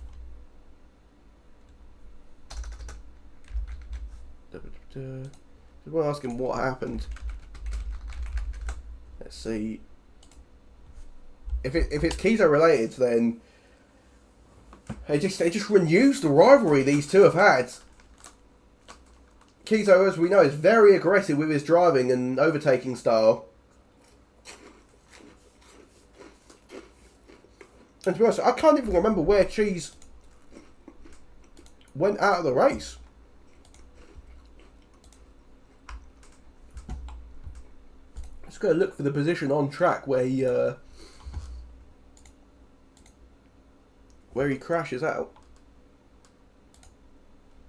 Just want to ask him what happened. Let's see. If it's Kizo related, then it just renews the rivalry these two have had. Kizo, as we know, is very aggressive with his driving and overtaking style. And to be honest, I can't even remember where Cheese went out of the race. Just gotta look for the position on track where he crashes out.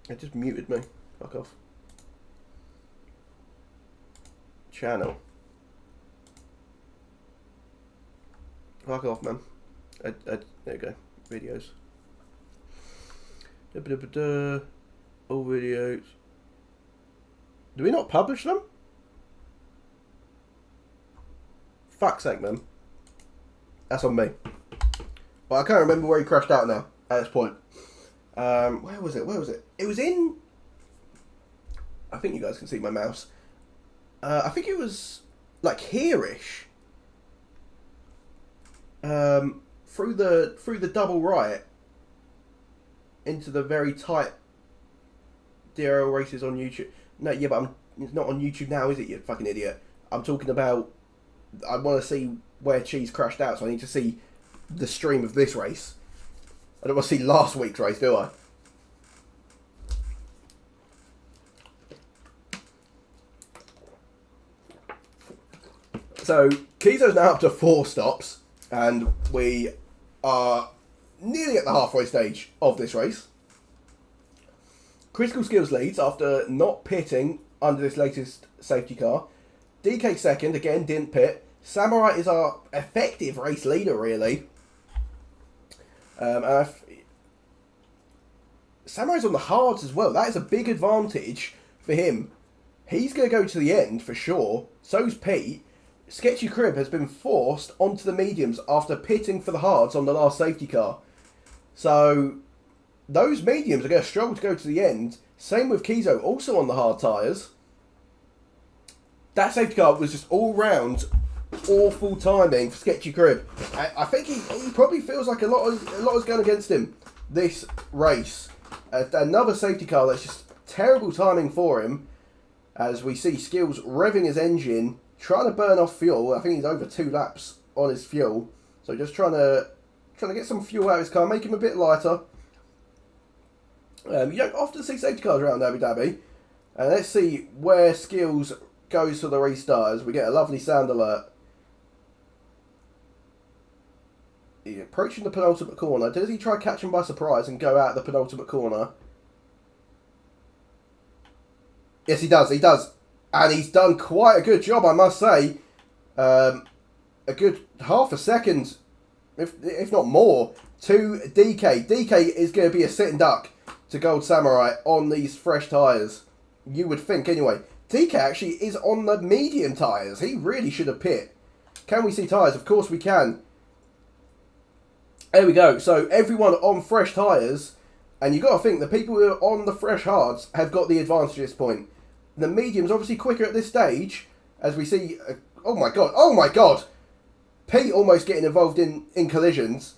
It just muted me. Fuck off. Channel. Fuck off, man. There you go. Videos. All videos. Do we not publish them? Fuck's sake, man. That's on me. Well, I can't remember where he crashed out now at this point. Where was it? Where was it? It was in. I think you guys can see my mouse. I think it was like here-ish. Through the double right into the very tight DRL races on YouTube. No, yeah, but it's not on YouTube now, is it, you fucking idiot? I'm talking about. I want to see where Cheese crashed out, so I need to see the stream of this race. I don't want to see last week's race, do I? So, Kizo's now up to 4 stops, and we are nearly at the halfway stage of this race. Critical Skills leads after not pitting under this latest safety car. DK second, again, didn't pit. Samurai is our effective race leader, really. Samurai's on the hards as well. That is a big advantage for him. He's going to go to the end, for sure. So's Pete. Sketchy Crib has been forced onto the mediums after pitting for the hards on the last safety car. So, those mediums are going to struggle to go to the end. Same with Kizo, also on the hard tyres. That safety car was just all round awful timing for Sketchy Crib. I think he probably feels like a lot is going against him this race. Another safety car that's just terrible timing for him. As we see Skills revving his engine, trying to burn off fuel. I think he's over 2 laps on his fuel. So just trying to get some fuel out of his car, make him a bit lighter. You don't often see safety cars around Abu Dhabi. And let's see where Skills goes for the restart as we get a lovely sound alert. He's approaching the penultimate corner. Does he try catch him by surprise and go out the penultimate corner? Yes, he does. He does. And he's done quite a good job, I must say. A good half a second, if not more, to DK. DK is going to be a sitting duck to Gold Samurai on these fresh tyres. You would think, anyway. DK actually is on the medium tyres. He really should have pit. Can we see tyres? Of course we can. There we go. So everyone on fresh tyres, and you've got to think the people who are on the fresh hards have got the advantage at this point. The medium's obviously quicker at this stage, as we see. Oh my god! Oh my god! Pete almost getting involved in collisions.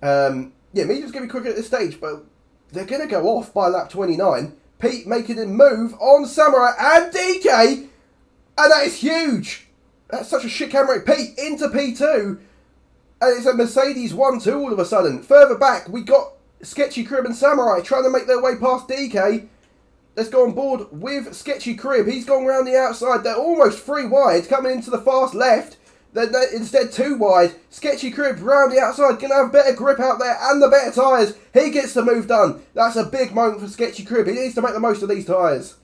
Yeah, medium's going to be quicker at this stage, but they're going to go off by lap 29. Pete making a move on Samurai and DK, and that is huge. That's such a shit camera. Pete into P2. And it's a Mercedes 1-2 all of a sudden. Further back, we got Sketchy Crib and Samurai trying to make their way past DK. Let's go on board with Sketchy Crib. He's gone round the outside. They're almost 3 wide, coming into the fast left. Instead, too wide. Sketchy Crib round the outside. Going to have better grip out there and the better tyres. He gets the move done. That's a big moment for Sketchy Crib. He needs to make the most of these tyres.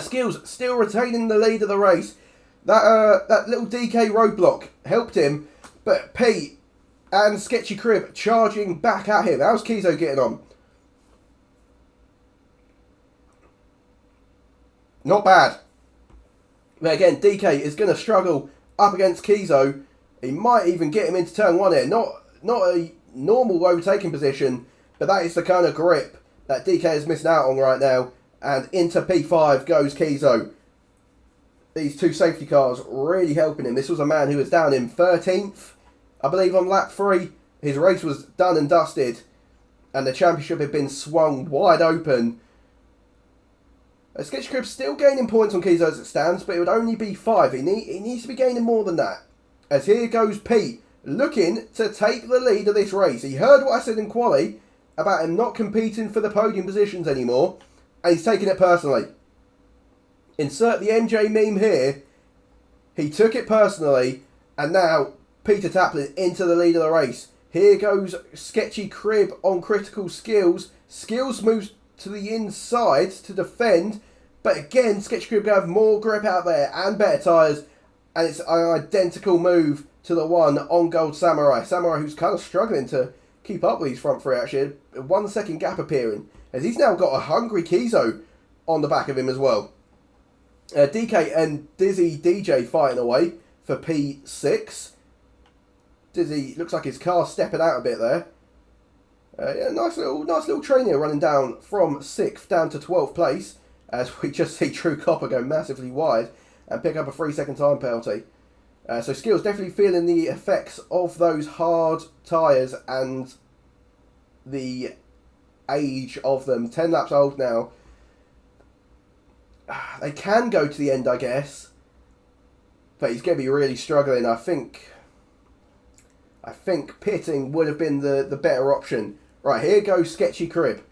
Skills still retaining the lead of the race. That little DK roadblock helped him. But Pete and Sketchy Crib charging back at him. How's Kizo getting on? Not bad. But again, DK is going to struggle up against Kizo. He might even get him into turn 1 here. Not a normal overtaking position, but that is the kind of grip that DK is missing out on right now. And into P5 goes Kizo. These two safety cars really helping him. This was a man who was down in 13th, I believe, on lap 3. His race was done and dusted, and the championship had been swung wide open. Sketchy Crib still gaining points on Kizo as it stands, but it would only be 5. He needs to be gaining more than that. As here goes Pete, looking to take the lead of this race. He heard what I said in quali about him not competing for the podium positions anymore, and he's taking it personally. Insert the MJ meme here. He took it personally, and now Peter Taplin into the lead of the race. Here goes Sketchy Crib on critical skills. Skills moves to the inside to defend, but again, Sketchy Crib going to have more grip out there and better tyres, and it's an identical move to the one on Gold Samurai. Samurai who's kind of struggling to keep up with these front three actually. A 1 second gap appearing, as he's now got a hungry Kizo on the back of him as well. DK and Dizzy DJ fighting away for P6. Dizzy looks like his car's stepping out a bit there. Yeah, nice little train here running down from 6th down to 12th place, as we just see True Copper go massively wide and pick up a 3 second time penalty. So Skills definitely feeling the effects of those hard tyres and the age of them. 10 laps old now. They can go to the end, I guess, but he's going to be really struggling. I think pitting would have been the better option. Right, here goes Sketchy Crib.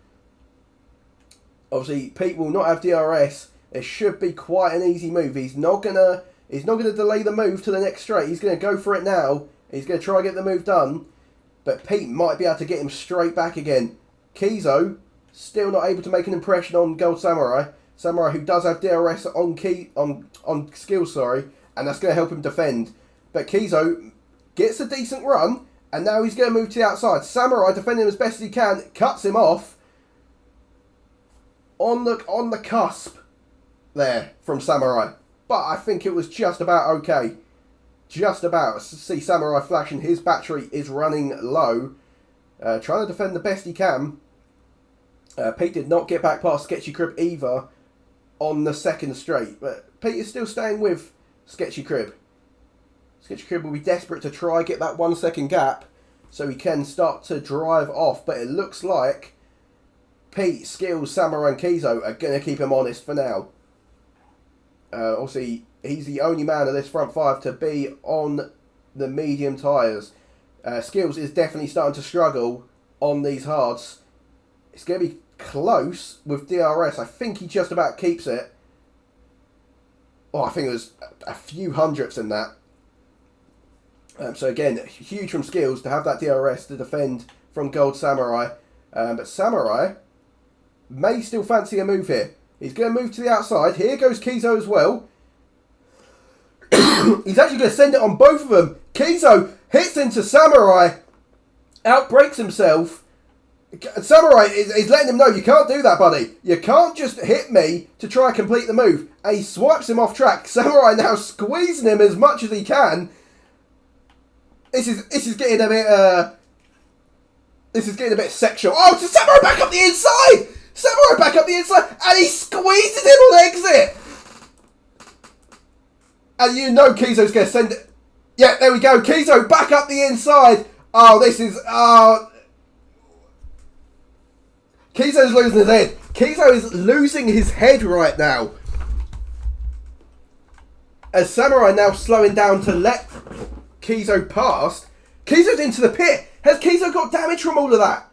Obviously, Pete will not have DRS. It should be quite an easy move. He's not gonna delay the move to the next straight. He's gonna go for it now. He's gonna try and get the move done, but Pete might be able to get him straight back again. Kizo still not able to make an impression on Gold Samurai. Samurai who does have DRS on skills, sorry, and that's going to help him defend. But Kizo gets a decent run, and now he's going to move to the outside. Samurai defending him as best as he can, cuts him off on the cusp there from Samurai. But I think it was just about okay. Just about. See Samurai flashing, his battery is running low. Trying to defend the best he can. Pete did not get back past Sketchy Crib either on the second straight, but Pete is still staying with Sketchy Crib. Sketchy Crib will be desperate to try get that 1 second gap so he can start to drive off, but it looks like Pete, Skills, Samurai and Kizo are going to keep him honest for now. Obviously, he's the only man of this front 5 to be on the medium tyres. Skills is definitely starting to struggle on these hards. It's going to be close with DRS. I think he just about keeps it. Oh, I think it was a few hundredths in that. So again, huge from Skills to have that DRS to defend from Gold Samurai. But Samurai may still fancy a move here. He's going to move to the outside. Here goes Kizo as well. He's actually going to send it on both of them. Kizo hits into Samurai. Outbreaks himself. Samurai is letting him know, you can't do that, buddy. You can't just hit me to try and complete the move. And he swipes him off track. Samurai now squeezing him as much as he can. This is getting a bit sexual. Oh, it's Samurai back up the inside! Samurai back up the inside, and he squeezes him on exit. And you know Kizo's going to send it. Yeah, there we go. Kizo back up the inside. Oh, this is Kizo's losing his head. Kizo is losing his head right now. As Samurai now slowing down to let Kizo past. Kizo's into the pit. Has Kizo got damage from all of that?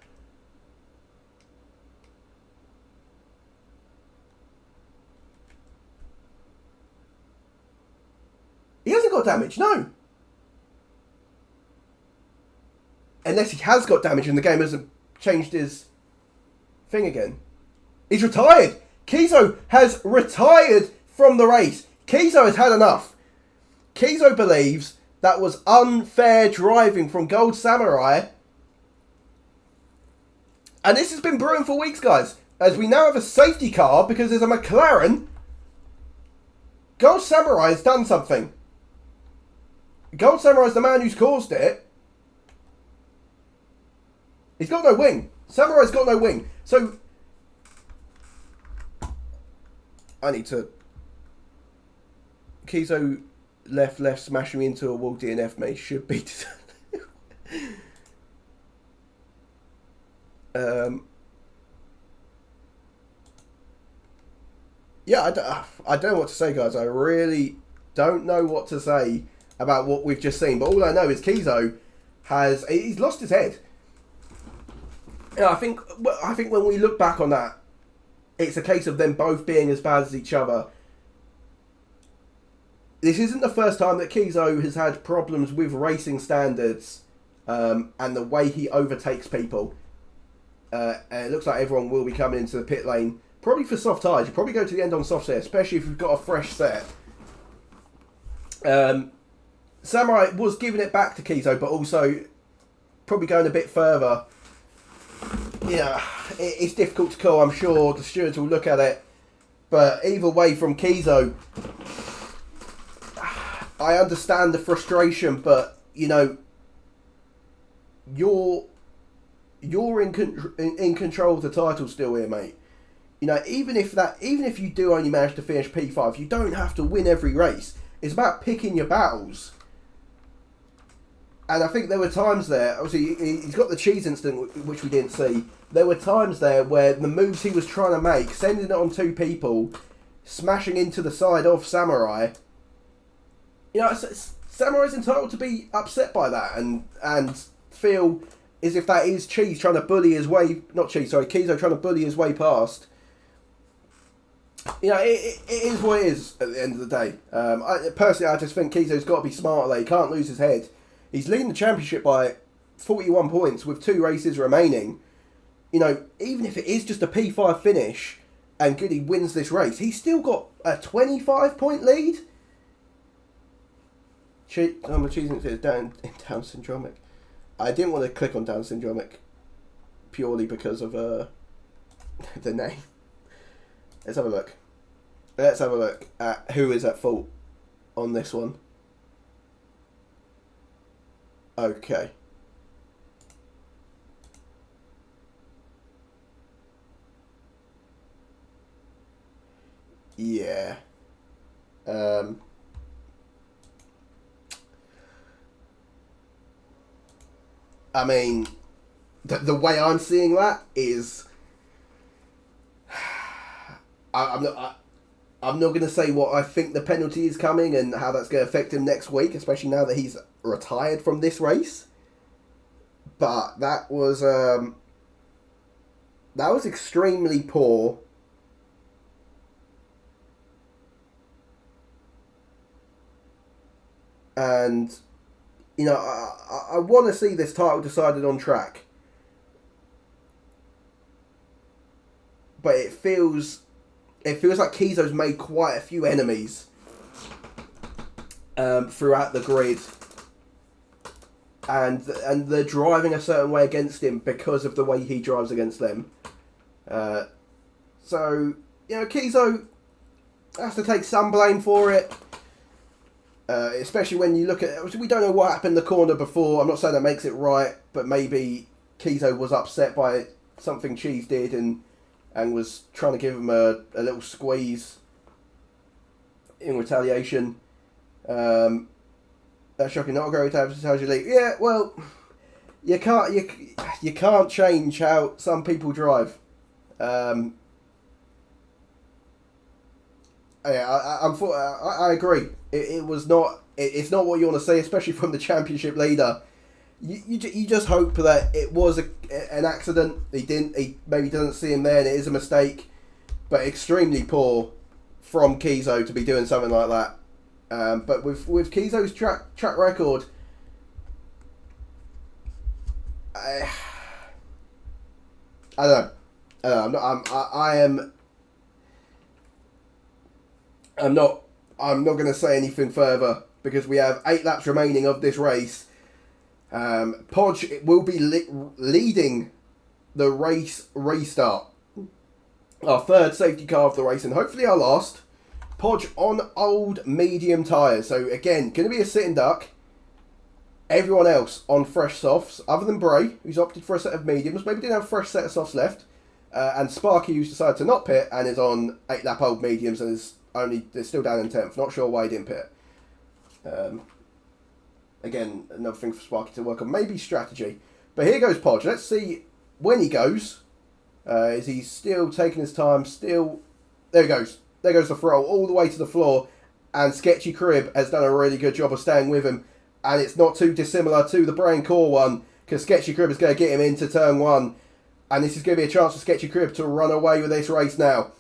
He hasn't got got damage. No. Unless he has got damage and the game hasn't changed his thing again. He's retired. Kizo has retired from the race. Kizo has had enough. Kizo believes that was unfair driving from Gold Samurai. And this has been brewing for weeks, guys. As we now have a safety car because there's a McLaren. Gold Samurai has done something. Gold Samurai is the man who's caused it. He's got no wing. Samurai's got no wing. So, I need to... Kizo left, smashing me into a wall, DNF me. Should be... Yeah, I don't know what to say, guys. I really don't know what to say about what we've just seen. But all I know is Kizo he's lost his head. Yeah, I think when we look back on that, it's a case of them both being as bad as each other. This isn't the first time that Kizo has had problems with racing standards and the way he overtakes people. And it looks like everyone will be coming into the pit lane. Probably for soft tyres. You probably go to the end on soft set, especially if you've got a fresh set. Samurai was giving it back to Kizo, but also probably going a bit further. Yeah, it's difficult to call. I'm sure the stewards will look at it. But either way from Kizo, I understand the frustration, but, you know, you're in control of the title still here, mate. You know, even if you do only manage to finish P5, you don't have to win every race. It's about picking your battles. And I think there were times there, obviously he's got the cheese incident, which we didn't see. There were times there where the moves he was trying to make, sending it on two people, smashing into the side of Samurai. You know, Samurai's entitled to be upset by that and feel as if that is Cheese trying to bully his way, Kizo trying to bully his way past. You know, it is what it is at the end of the day. I just think Kizo's got to be smarter there. He can't lose his head. He's leading the championship by 41 points with 2 races remaining. You know, even if it is just a P5 finish and Goody wins this race, he's still got a 25-point lead. I'm choosing it Down syndromic. I didn't want to click on Down syndromic purely because of the name. Let's have a look. Let's have a look at who is at fault on this one. Okay. Yeah. I mean, the way I'm seeing that is, I'm not going to say what I think the penalty is coming and how that's going to affect him next week, especially now that he's retired from this race. But that was extremely poor. And, you know, I want to see this title decided on track. But it feels like Kizo's made quite a few enemies throughout the grid. And they're driving a certain way against him because of the way he drives against them. So, you know, Kizo has to take some blame for it. Especially when you look at... We don't know what happened in the corner before. I'm not saying that makes it right, but maybe Kizo was upset by something Cheese did and was trying to give him a little squeeze in retaliation. That's shocking. Not a great time to tell you leave. Yeah, well, you can't change how some people drive. I agree. It was not. It's not what you want to say, especially from the championship leader. You just hope that it was an accident. He maybe doesn't see him there, and it is a mistake. But extremely poor from Kizo to be doing something like that. But with Kizo's track record, I don't know. I'm not going to say anything further because we have 8 laps remaining of this race. Podge will be leading the race restart. Our 3rd safety car of the race and hopefully our last. Podge on old medium tyres. So again, going to be a sitting duck. Everyone else on fresh softs, other than Bray, who's opted for a set of mediums. Maybe didn't have a fresh set of softs left. And Sparky, who's decided to not pit and is on 8 lap old mediums and they're still down in 10th. Not sure why he didn't pit. Again, another thing for Sparky to work on. Maybe strategy. But here goes Podge. Let's see when he goes. Is he still taking his time? Still... There he goes. There goes the throw all the way to the floor. And Sketchy Crib has done a really good job of staying with him. And it's not too dissimilar to the Brain Core one. Because Sketchy Crib is going to get him into turn 1. And this is going to be a chance for Sketchy Crib to run away with this race now.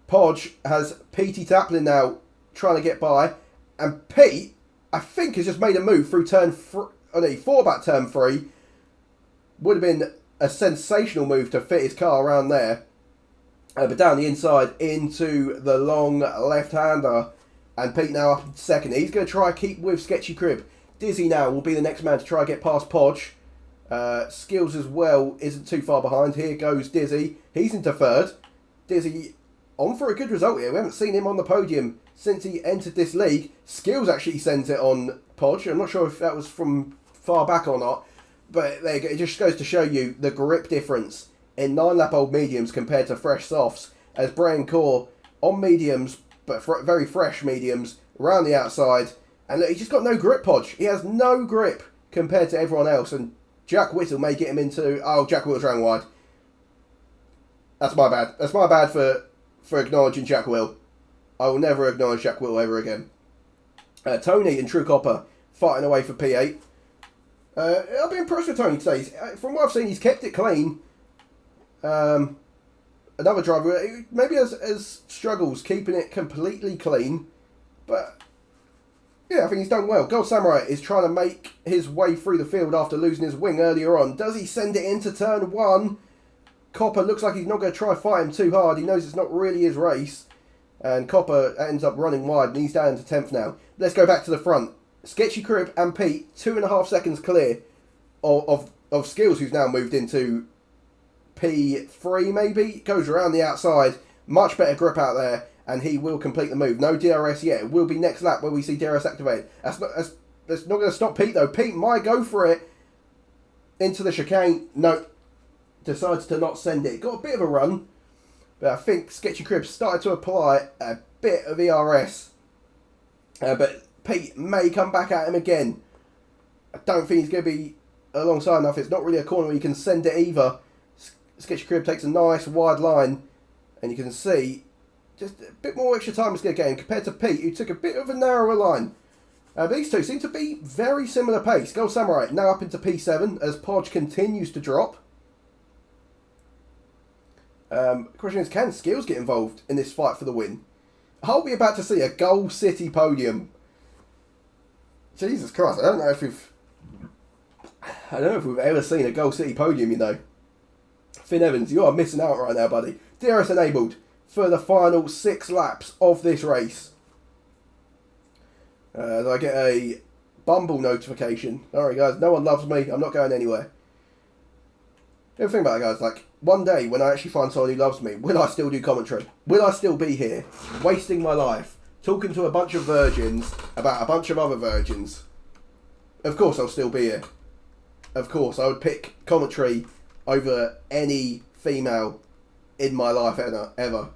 Podge has Petey Taplin now trying to get by. And Pete, I think, has just made a move through turn 4, about turn 3. Would have been a sensational move to fit his car around there. But down the inside into the long left-hander. And Pete now up in 2nd. He's going to try and keep with Sketchy Crib. Dizzy now will be the next man to try and get past Podge. Skills as well isn't too far behind. Here goes Dizzy. He's into 3rd. Dizzy on for a good result here. We haven't seen him on the podium since he entered this league. Skills actually sent it on Podge. I'm not sure if that was from far back or not. But there you go. It just goes to show you the grip difference in 9 lap old mediums compared to fresh softs. As Brain Core on mediums, but very fresh mediums, around the outside. And look, he's just got no grip, Podge. He has no grip compared to everyone else. And Jack Whittle may get him into... Oh, Jack Whittle's ran wide. That's my bad. That's my bad for acknowledging Jack Whittle. I will never acknowledge Jack Whittle ever again. Tony and True Copper fighting away for P8. I'll be impressed with Tony today. From what I've seen, he's kept it clean. Another driver maybe has struggles keeping it completely clean. But... yeah, I think he's done well. Gold Samurai is trying to make his way through the field after losing his wing earlier on. Does he send it into turn 1? Copper looks like he's not going to try fight him too hard. He knows it's not really his race. And Copper ends up running wide and he's down to 10th now. Let's go back to the front. Sketchy Crib and Pete, 2.5 seconds clear of Skills, who's now moved into P3 maybe. Goes around the outside. Much better grip out there. And he will complete the move. No DRS yet. It will be next lap where we see DRS activate. That's not going to stop Pete though. Pete might go for it into the chicane. No. Decides to not send it. Got a bit of a run. But I think Sketchy Crib started to apply a bit of ERS. But Pete may come back at him again. I don't think he's going to be alongside enough. It's not really a corner where you can send it either. Sketchy Crib takes a nice wide line. And you can see... just a bit more extra time is going to get him compared to Pete, who took a bit of a narrower line. These two seem to be very similar pace. Gold Samurai now up into P7 as Podge continues to drop. Question is, can Skills get involved in this fight for the win? Are we about to see a Goal City podium? Jesus Christ, I don't know if we've ever seen a Goal City podium, you know. Finn Evans, you are missing out right now, buddy. DRS enabled for the final 6 laps of this race. As I get a Bumble notification. Alright guys, no one loves me, I'm not going anywhere. The other thing about it, guys, like, one day when I actually find someone who loves me, will I still do commentary? Will I still be here, wasting my life, talking to a bunch of virgins about a bunch of other virgins? Of course I'll still be here. Of course, I would pick commentary over any female in my life ever.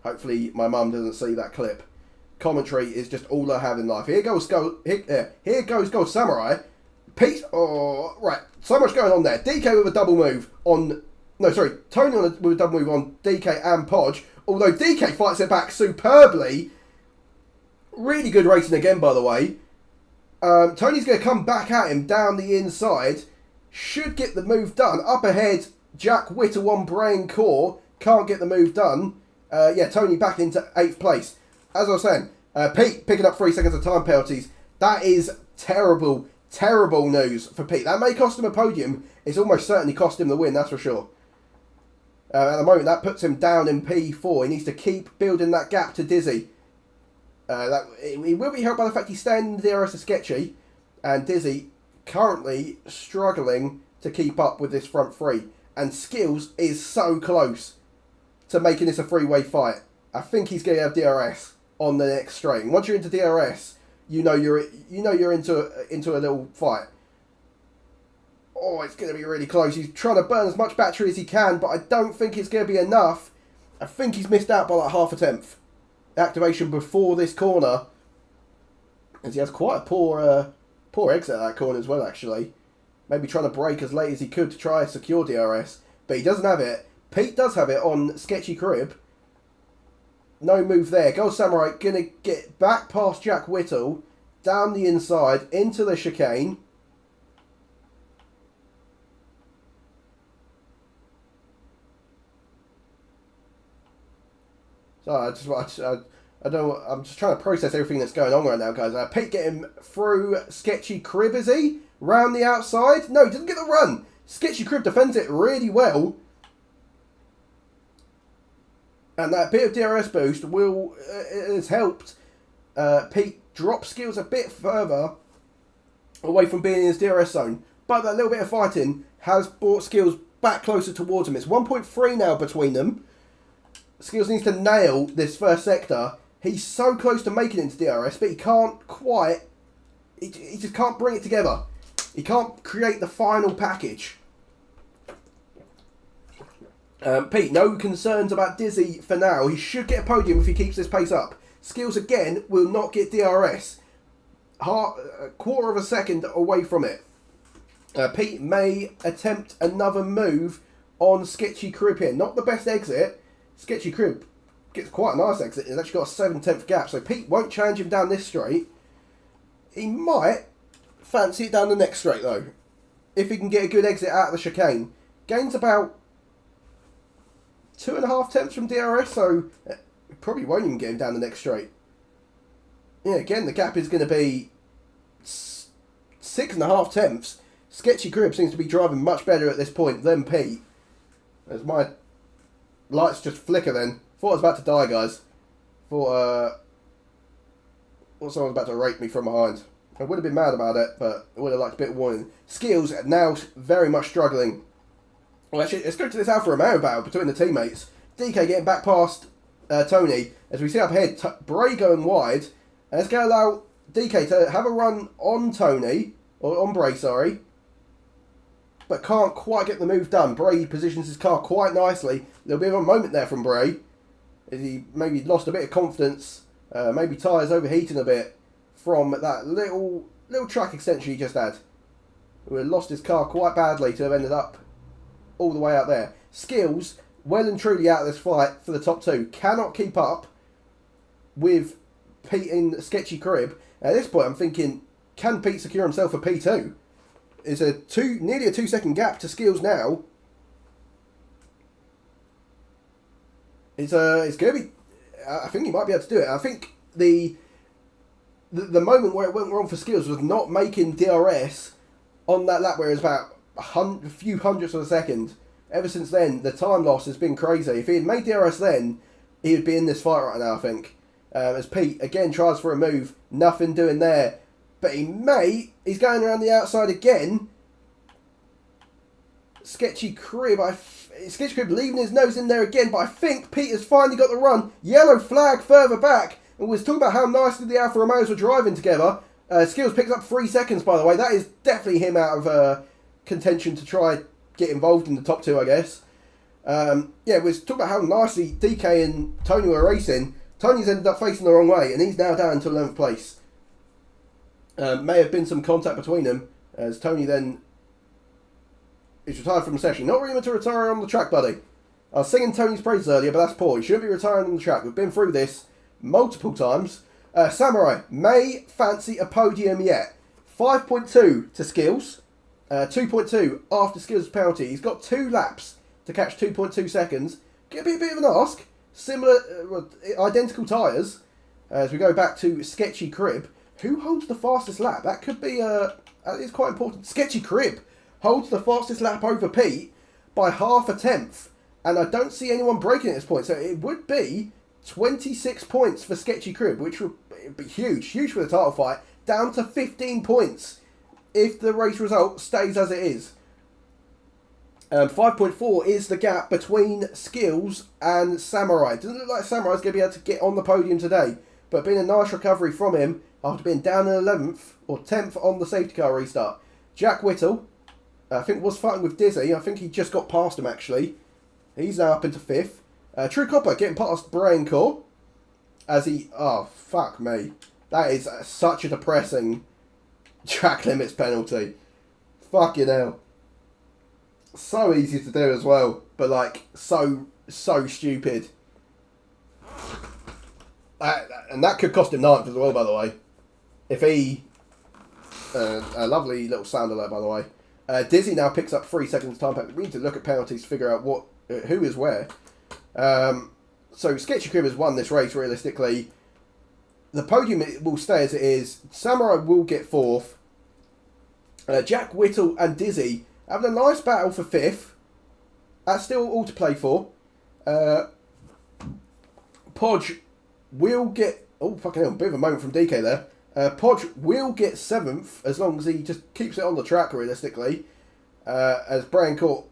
Hopefully my mum doesn't see that clip. Commentary is just all I have in life. Here goes Gold Samurai. Pete, oh, right, so much going on there. DK with a double move on... No, sorry, Tony with a double move on DK and Podge. Although DK fights it back superbly. Really good racing again, by the way. Tony's going to come back at him down the inside. Should get the move done. Up ahead, Jack Whittle on Brain Core. Can't get the move done. Yeah, Tony back into 8th place. As I was saying, Pete picking up 3 seconds of time penalties. That is terrible, terrible news for Pete. That may cost him a podium. It's almost certainly cost him the win, that's for sure. At the moment, that puts him down in P4. He needs to keep building that gap to Dizzy. He will be helped by the fact he's staying in the DRS of Sketchy. And Dizzy currently struggling to keep up with this front three. And Skills is so close to making this a three-way fight. I think he's going to have DRS on the next straight. And once you're into DRS, you know you're into a little fight. Oh, it's going to be really close. He's trying to burn as much battery as he can, but I don't think it's going to be enough. I think he's missed out by like half a tenth. Activation before this corner, as he has quite a poor exit at that corner as well, actually. Maybe trying to brake as late as he could to try to secure DRS, but he doesn't have it. Pete does have it on Sketchy Crib. No move there. Gold Samurai going to get back past Jack Whittle, down the inside, into the chicane. So I'm just trying to process everything that's going on right now, guys. Pete getting through Sketchy Crib, is he? Round the outside? No, he doesn't get the run. Sketchy Crib defends it really well. And that bit of DRS boost has helped Pete drop Skills a bit further away from being in his DRS zone. But that little bit of fighting has brought Skills back closer towards him. It's 1.3 now between them. Skills needs to nail this first sector. He's so close to making it into DRS, but he can't quite. He just can't bring it together. He can't create the final package. Pete, no concerns about Dizzy for now. He should get a podium if he keeps this pace up. Skills again will not get DRS. A quarter of a second away from it. Pete may attempt another move on Sketchy Crib here. Not the best exit. Sketchy Crib gets quite a nice exit. He's actually got a 7/10 gap. So Pete won't challenge him down this straight. He might fancy it down the next straight though. If he can get a good exit out of the chicane. Gains about 2.5 tenths from DRS, so probably won't even get him down the next straight. Yeah, again, the gap is going to be 6.5 tenths. Sketchy Crib seems to be driving much better at this point than Pete. As my lights just flicker then. Thought I was about to die, guys. Thought someone was about to rape me from behind. I would have been mad about it, but I would have liked a bit of warning. Skills now very much struggling. Well, actually, let's go to this Alfa Romeo battle between the teammates. DK getting back past Tony. As we see up ahead, Bray going wide. And it's going to allow DK to have a run on Tony, or on Bray, sorry. But can't quite get the move done. Bray positions his car quite nicely. A little bit of a moment there from Bray. As he maybe lost a bit of confidence. Maybe tyres overheating a bit from that little track extension he just had. Who had lost his car quite badly to have ended up all the way out there. Skills, well and truly out of this fight for the top two. Cannot keep up with Pete in Sketchy Crib. At this point, I'm thinking, can Pete secure himself a P2? It's nearly a 2 second gap to Skills now. It's going to be. I think he might be able to do it. I think the moment where it went wrong for Skills was not making DRS on that lap where it was about a few hundredths of a second. Ever since then, the time loss has been crazy. If he had made DRS then, he would be in this fight right now, I think. As Pete, again, tries for a move. Nothing doing there. But he's going around the outside again. Sketchy Crib leaving his nose in there again, but I think Pete has finally got the run. Yellow flag further back. And we was talking about how nicely the Alfa Romeos were driving together. Skills picks up 3 seconds, by the way. That is definitely him out of contention to try get involved in the top two, I guess. Yeah, we was talking about how nicely DK and Tony were racing. Tony's ended up facing the wrong way, and he's now down to 11th place. May have been some contact between them, as Tony then is retired from the session. Not really meant to retire on the track, buddy. I was singing Tony's praises earlier, but that's poor. He shouldn't be retiring on the track. We've been through this multiple times. Samurai may fancy a podium yet. 5.2 to Skills. 2.2 after Skills' penalty. He's got 2 laps to catch 2.2 seconds. Could be a bit of an ask. Similar, identical tyres. As we go back to Sketchy Crib, who holds the fastest lap? That could be it's quite important. Sketchy Crib holds the fastest lap over Pete by half a tenth, and I don't see anyone breaking at this point. So it would be 26 points for Sketchy Crib, which would be huge for the title fight, down to 15 points if the race result stays as it is. 5.4 is the gap between Skills and Samurai. Doesn't look like Samurai's going to be able to get on the podium today, but been a nice recovery from him after being down in 11th or 10th on the safety car restart. Jack Whittle, I think, was fighting with Dizzy. I think he just got past him, actually. He's now up into 5th. True Copper getting past Braincore as he... Oh, fuck me. That is such a depressing track limits penalty. Fucking hell. So easy to do as well, but like so stupid. And that could cost him 9th as well, by the way. If he... a lovely little sound alert, by the way. Dizzy now picks up 3 seconds time. We need to look at penalties to figure out who is where. So Sketchy Crib has won this race, realistically. The podium will stay as it is. Samurai will get 4th. Jack Whittle and Dizzy having a nice battle for 5th. That's still all to play for. Podge will get... Oh, fucking hell, bit of a moment from DK there. Podge will get 7th as long as he just keeps it on the track, realistically. As Brian Court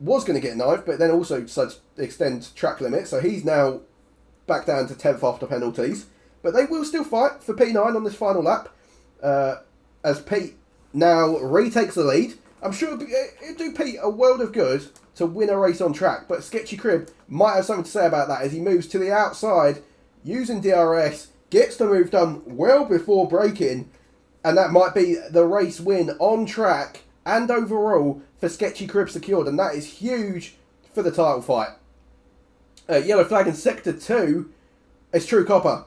was going to get 9th, but then also decided to extend track limit. So he's now back down to 10th after penalties. But they will still fight for P9 on this final lap. As Pete now retakes the lead. I'm sure it'd do Pete a world of good to win a race on track. But Sketchy Crib might have something to say about that as he moves to the outside using DRS. Gets the move done well before braking. And that might be the race win on track and overall for Sketchy Crib secured. And that is huge for the title fight. Yellow flag in Sector 2 is True Copper.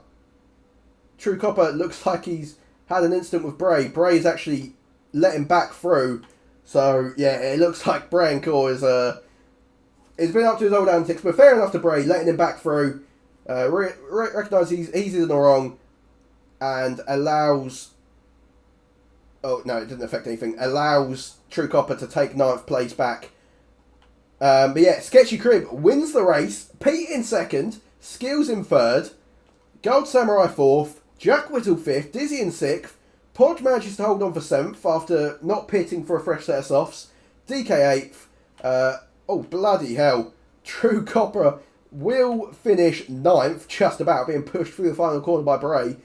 True Copper looks like he's had an incident with Bray. Bray's actually let him back through. So, yeah, it looks like Bray Core he's been up to his old antics. But fair enough to Bray, letting him back through. Recognise he's in the wrong. And allows... Oh, no, it didn't affect anything. Allows True Copper to take 9th place back. But yeah, Sketchy Crib wins the race. Pete in 2nd. Skills in 3rd. Gold Samurai 4th. Jack Whittle 5th. Dizzy in 6th. Podge manages to hold on for 7th after not pitting for a fresh set of softs. DK 8th. Oh, bloody hell. True Copper will finish 9th, just about, being pushed through the final corner by Bray.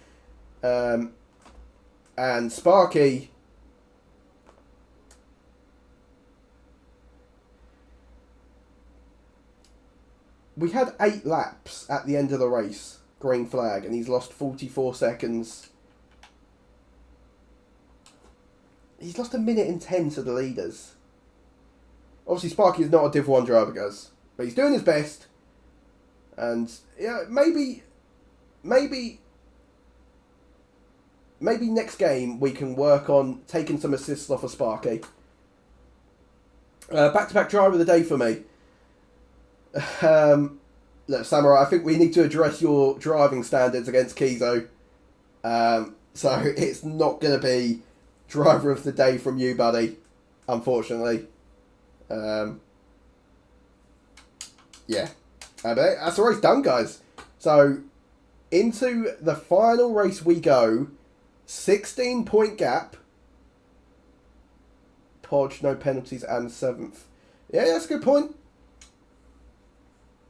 And Sparky... We had 8 laps at the end of the race. Green flag. And he's lost 44 seconds. He's lost 1 minute and 10 to the leaders. Obviously, Sparky is not a Div 1 driver, guys. But he's doing his best. And, yeah, maybe next game we can work on taking some assists off of Sparky. Back-to-back driver of the day for me. Look, Samurai, I think we need to address your driving standards against Kizo. So it's not going to be driver of the day from you, buddy. Unfortunately. Yeah. But that's the race done, guys. So into the final race we go. 16-point gap. Podge, no penalties, and 7th. Yeah, that's a good point.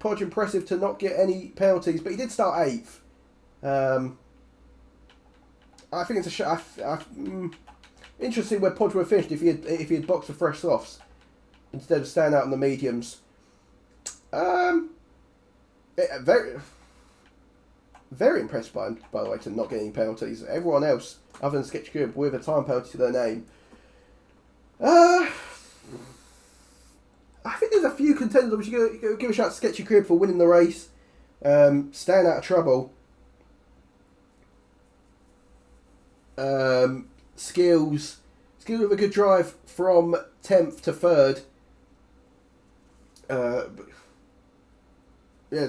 Podge impressive to not get any penalties, but he did start 8th. I think it's a interesting where Podge would have finished if he had boxed for fresh softs instead of staying out in the mediums. Very impressed by the way, to not get any penalties. Everyone else, other than Sketchy Crib, with a time penalty to their name. I think there's a few contenders. We should give a shout to Sketchy Crib for winning the race, staying out of trouble. Skills with a good drive from 10th to 3rd. Yeah,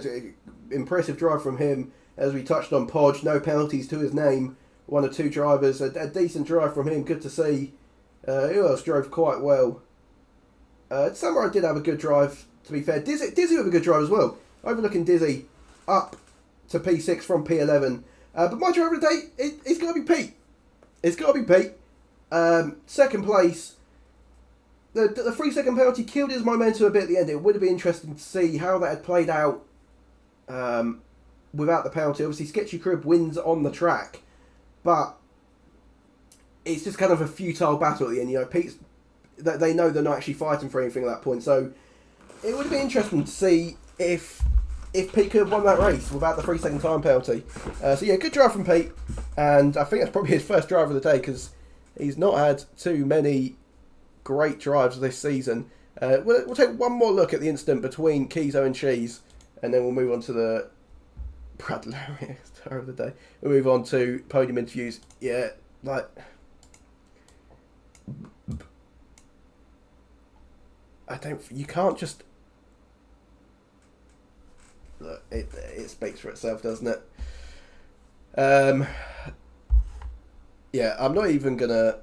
impressive drive from him. as we touched on Podge, no penalties to his name. 1 or 2 drivers, a decent drive from him, good to see. Who else drove quite well? Samurai did have a good drive, to be fair. Dizzy with a good drive as well. Overlooking Dizzy up to P6 from P11. But my driver of the day, it's got to be Pete. It's got to be Pete. Second place. The 3-second penalty killed his momentum a bit at the end. It would have been interesting to see how that had played out without the penalty. Obviously, Sketchy Crib wins on the track. But it's just kind of a futile battle at the end. Pete's, they know they're not actually fighting for anything at that point. So it would have been interesting to see if Pete could have won that race without the 3-second time penalty. So yeah, good drive from Pete. And I think that's probably his first drive of the day because he's not had too many great drives this season. We'll take one more look at the incident between Kizo and Cheese. And then we'll move on to the Brad Lariat drive of the day. We'll move on to podium interviews. Yeah, like... You can't just... Look, it speaks for itself, doesn't it? Yeah, I'm not even gonna...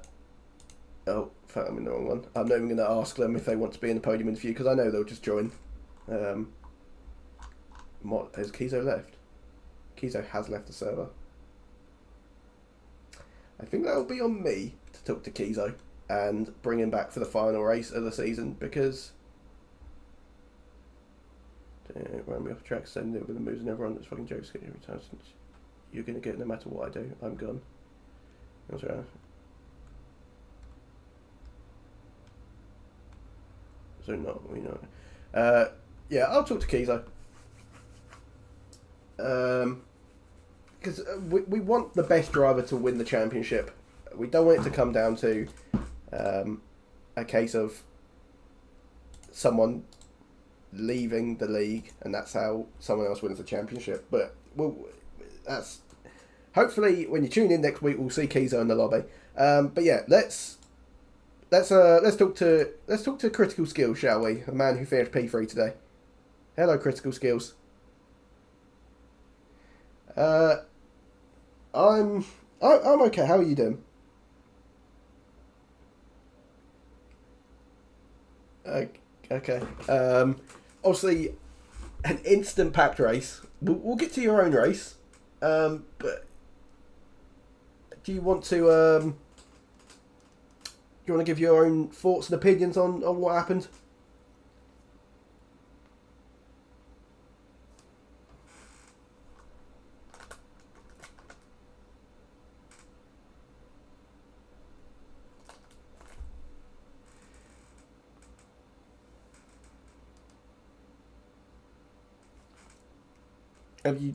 Oh, fuck, I'm in the wrong one. I'm not even gonna ask them if they want to be in the podium interview because I know they'll just join. What, has Kizo left? Kizo has left the server. I think that'll be on me to talk to Kizo and bring him back for the final race of the season because run me off track, send it with the moves and everyone that's fucking jokes every time since you're gonna get it no matter what I do. I'm gone. That's right. So not we know. Yeah, I'll talk to Kizo. Because we want the best driver to win the championship. We don't want it to come down to a case of someone leaving the league and that's how someone else wins the championship. But that's hopefully when you tune in next week we'll see Kizo in the lobby. But yeah, let's talk to Critical Skills, shall we? The man who finished P3 today. Hello, Critical Skills. I'm okay. How are you doing? Okay. Obviously, an instant packed race. We'll get to your own race. But do you want to give your own thoughts and opinions on what happened?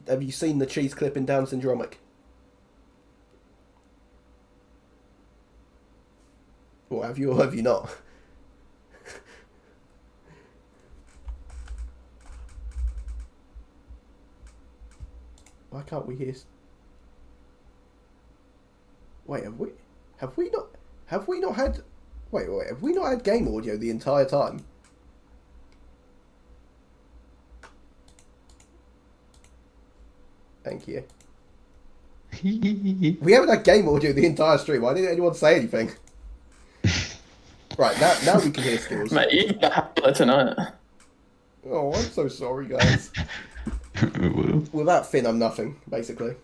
Have you seen the cheese clip in Down Syndromic? Or have you not? Why can't we hear? Wait, have we not had? Wait, have we not had game audio the entire time? Thank you. We haven't had game audio the entire stream. Why didn't anyone say anything? Right, now we can hear Skills. Mate, you got that tonight. Oh, I'm so sorry, guys. Without Finn, I'm nothing, basically.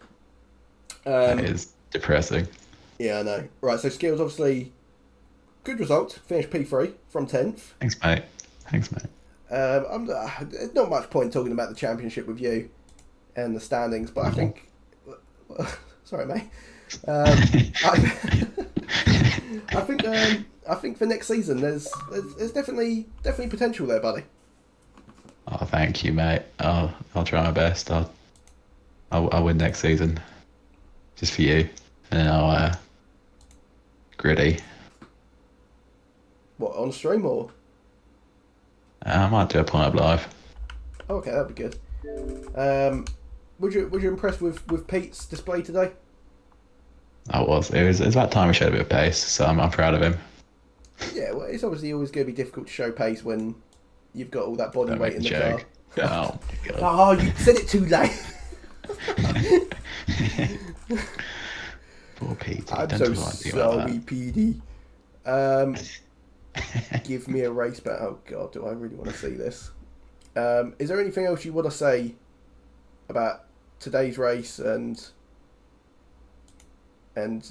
That is depressing. Yeah, I know. Right, so Skills, obviously, good result. Finished P3 from 10th. Thanks, mate. There's not much point talking about the championship with you and the standings, but I think... sorry, mate. I think for next season, there's definitely potential there, buddy. Oh, thank you, mate. I'll try my best. I'll win next season, just for you, and then I'll gritty. What, on stream or? I might do a point up live. Okay, that'd be good. Was you impressed with Pete's display today? I was. It was about time we showed a bit of pace, so I'm proud of him. Yeah, well, it's obviously always going to be difficult to show pace when you've got all that body Don't weight in the car. Oh, my God. Oh, you said it too late. Poor Petey. I'm Don't so talk like me like sorry, PD. Give me a race bet. Oh God, do I really want to see this? Is there anything else you want to say about today's race and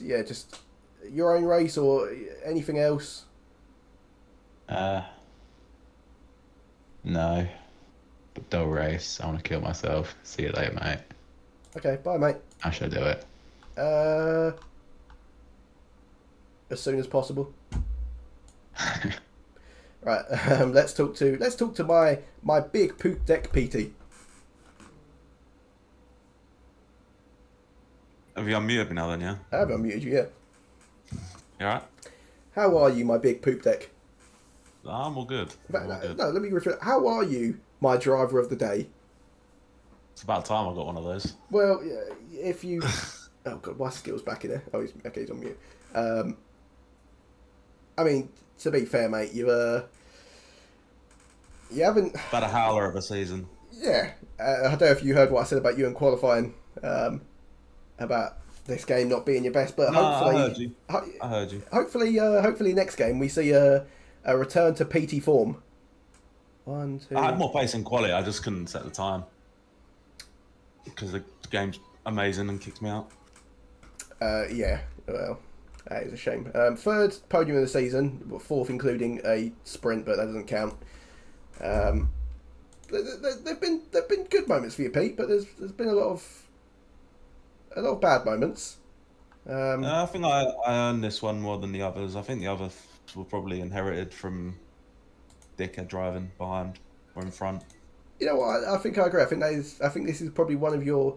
yeah, just your own race or anything else? No. But dull race. I want to kill myself. See you later, mate. Okay, bye, mate. How should I do it? As soon as possible. Right. Let's talk to my big poop deck, PT. Have you unmuted me now then, yeah? I have unmuted you, yeah. You alright? How are you, my big poop deck? I'm all good. I'm all good. No, let me rephrase. How are you, my driver of the day? It's about time I got one of those. Well, if you... Oh, God, my skill's back in there. Oh, he's on mute. I mean, to be fair, mate, you haven't... About a howler of a season. Yeah. I don't know if you heard what I said about you in qualifying, about this game not being your best, but No, hopefully... I heard you. I heard you. Hopefully next game we see a return to PT form. 1, 2... I had more pace and quality, I just couldn't set the time. Because the game's amazing and kicked me out. Yeah, well, that is a shame. Third podium of the season, fourth including a sprint, but that doesn't count. There've been good moments for you, Pete, but there's been a lot of bad moments. I think I earned this one more than the others. I think the others were probably inherited from dickhead driving behind or in front. You know what? I think I agree. I think this is probably one of your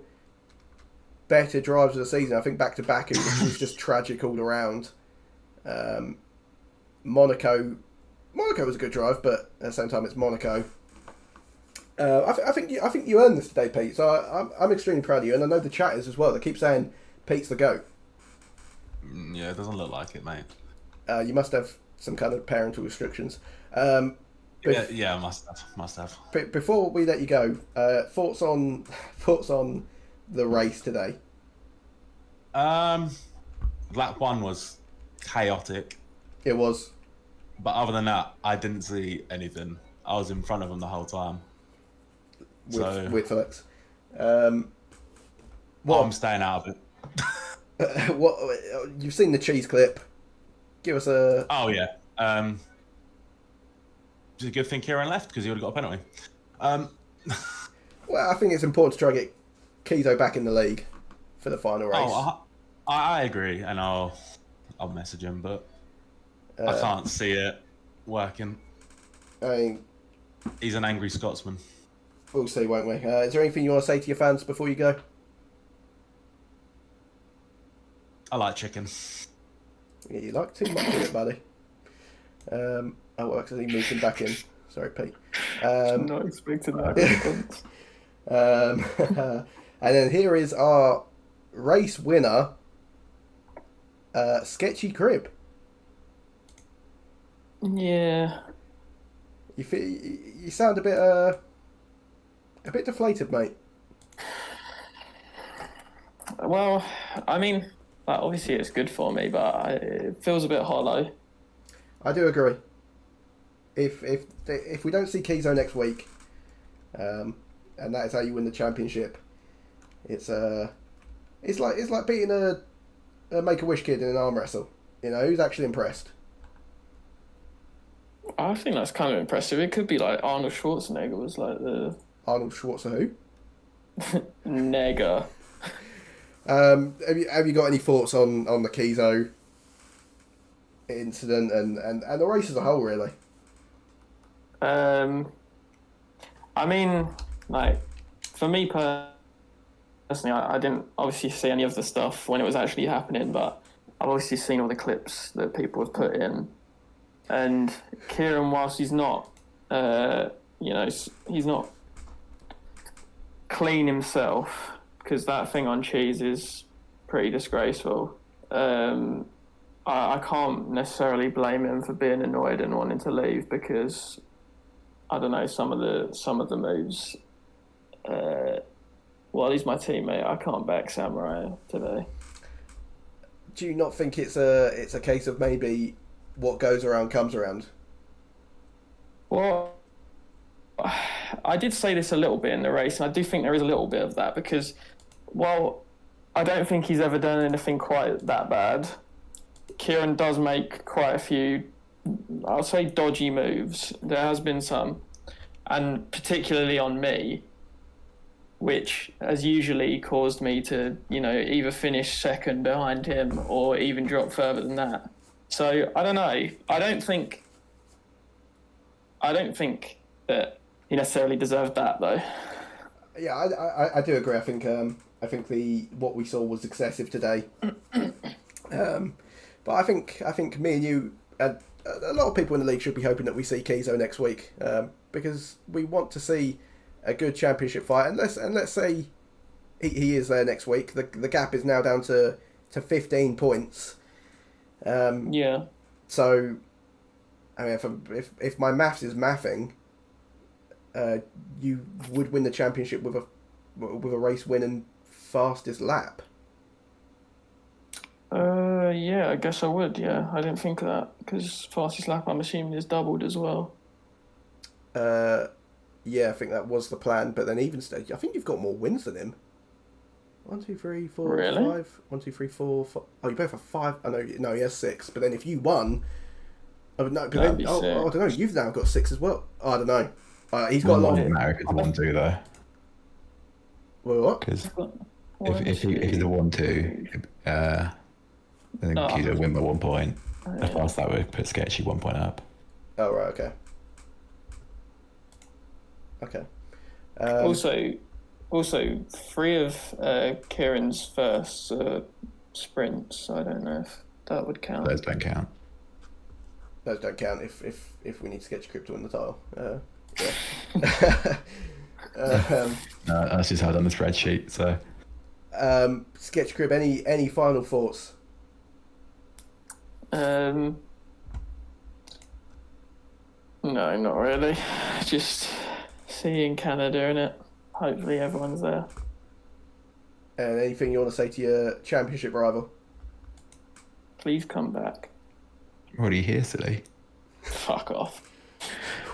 better drives of the season. I think back to Baku was just tragic all around. Monaco was a good drive, but at the same time it's Monaco. I think you earned this today, Pete. So I'm extremely proud of you, and I know the chat is as well. They keep saying Pete's the GOAT. Yeah, it doesn't look like it, mate. You must have some kind of parental restrictions. Yeah, must have. Before we let you go, thoughts on the race today? Lap 1 was chaotic. It was. But other than that, I didn't see anything. I was in front of them the whole time. With Felix. I'm staying out of it. What you've seen the cheese clip? Give us a. Oh yeah. It's a good thing Kieran left because he would have got a penalty. Well, I think it's important to try and get Kizo back in the league for the final race. Oh, I agree, and I'll message him, but I can't see it working. I mean, he's an angry Scotsman. We'll see, won't we? Is there anything you want to say to your fans before you go? I like chicken. Yeah, you like too much of it, buddy. Well, he moved him back in. Sorry, Pete. Not expecting that response. And then here is our race winner, Sketchy Crib. Yeah. You sound a bit deflated, mate. Well, I mean, obviously it's good for me, but it feels a bit hollow. I do agree. If we don't see Kizo next week, and that is how you win the championship, it's like beating a Make-A-Wish kid in an arm wrestle. You know, who's actually impressed? I think that's kind of impressive. It could be like Arnold Schwarzenegger was like the... Arnold Schwarzenegger who? Nega. Have you got any thoughts on the Kizo incident and the race as a whole, really? I mean, like, for me personally, I didn't obviously see any of the stuff when it was actually happening, but I've obviously seen all the clips that people have put in. And Kieran, whilst he's not, he's not clean himself, because that thing on cheese is pretty disgraceful. I can't necessarily blame him for being annoyed and wanting to leave, because I don't know, some of the moves while he's my teammate, I can't back Samurai today. Do you not think it's a case of maybe what goes around comes around? Well, I did say this a little bit in the race, and I do think there is a little bit of that because, while I don't think he's ever done anything quite that bad, Kieran does make quite a few, I'll say, dodgy moves. There has been some, and particularly on me, which has usually caused me to, either finish second behind him or even drop further than that. So I don't know. I don't think that he necessarily deserved that, though. Yeah, I do agree. I think what we saw was excessive today. But I think me and you and a lot of people in the league should be hoping that we see Kizo next week, because we want to see a good championship fight. And let's say he is there next week. The gap is now down to 15 points. Yeah. So, I mean, if my maths is mathing, you would win the championship with a race win and fastest lap. Yeah, I guess I would. Yeah, I didn't think of that because fastest lap, I'm assuming, is doubled as well. Yeah, I think that was the plan. But then even stage, I think you've got more wins than him. 1, 2, 3, 4, Really? 5. 1, 2, 3, 4, 5. Oh, you both have 5. I know. No, he has 6. But then if you won, I don't know. You've now got 6 as well. Oh, I don't know. He's got a lot. Doesn't matter if it's a 1-2 though. Well, what? Because if he's a 1-2, I think Kizo win by 1 point. The fast that would put Sketchy 1 point up. Oh, right. Okay. Okay. Also, 3 of Kieran's first sprints. I don't know if that would count. Those don't count. Those don't count if we need Sketch Crypt to win the title. Yeah. No, that's just how I done the spreadsheet. So, Sketch Crib, any final thoughts? No, not really. Just see you in Canada, innit? Hopefully everyone's there. And anything you want to say to your championship rival? Please come back. already here, silly. Fuck off.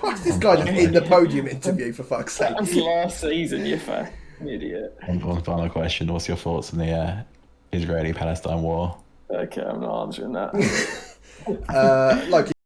What's this guy just in the podium interview, for fuck's sake? That was last season, you fucking idiot. One final question. What's your thoughts on the Israeli-Palestine war? Okay, I'm not answering that. Like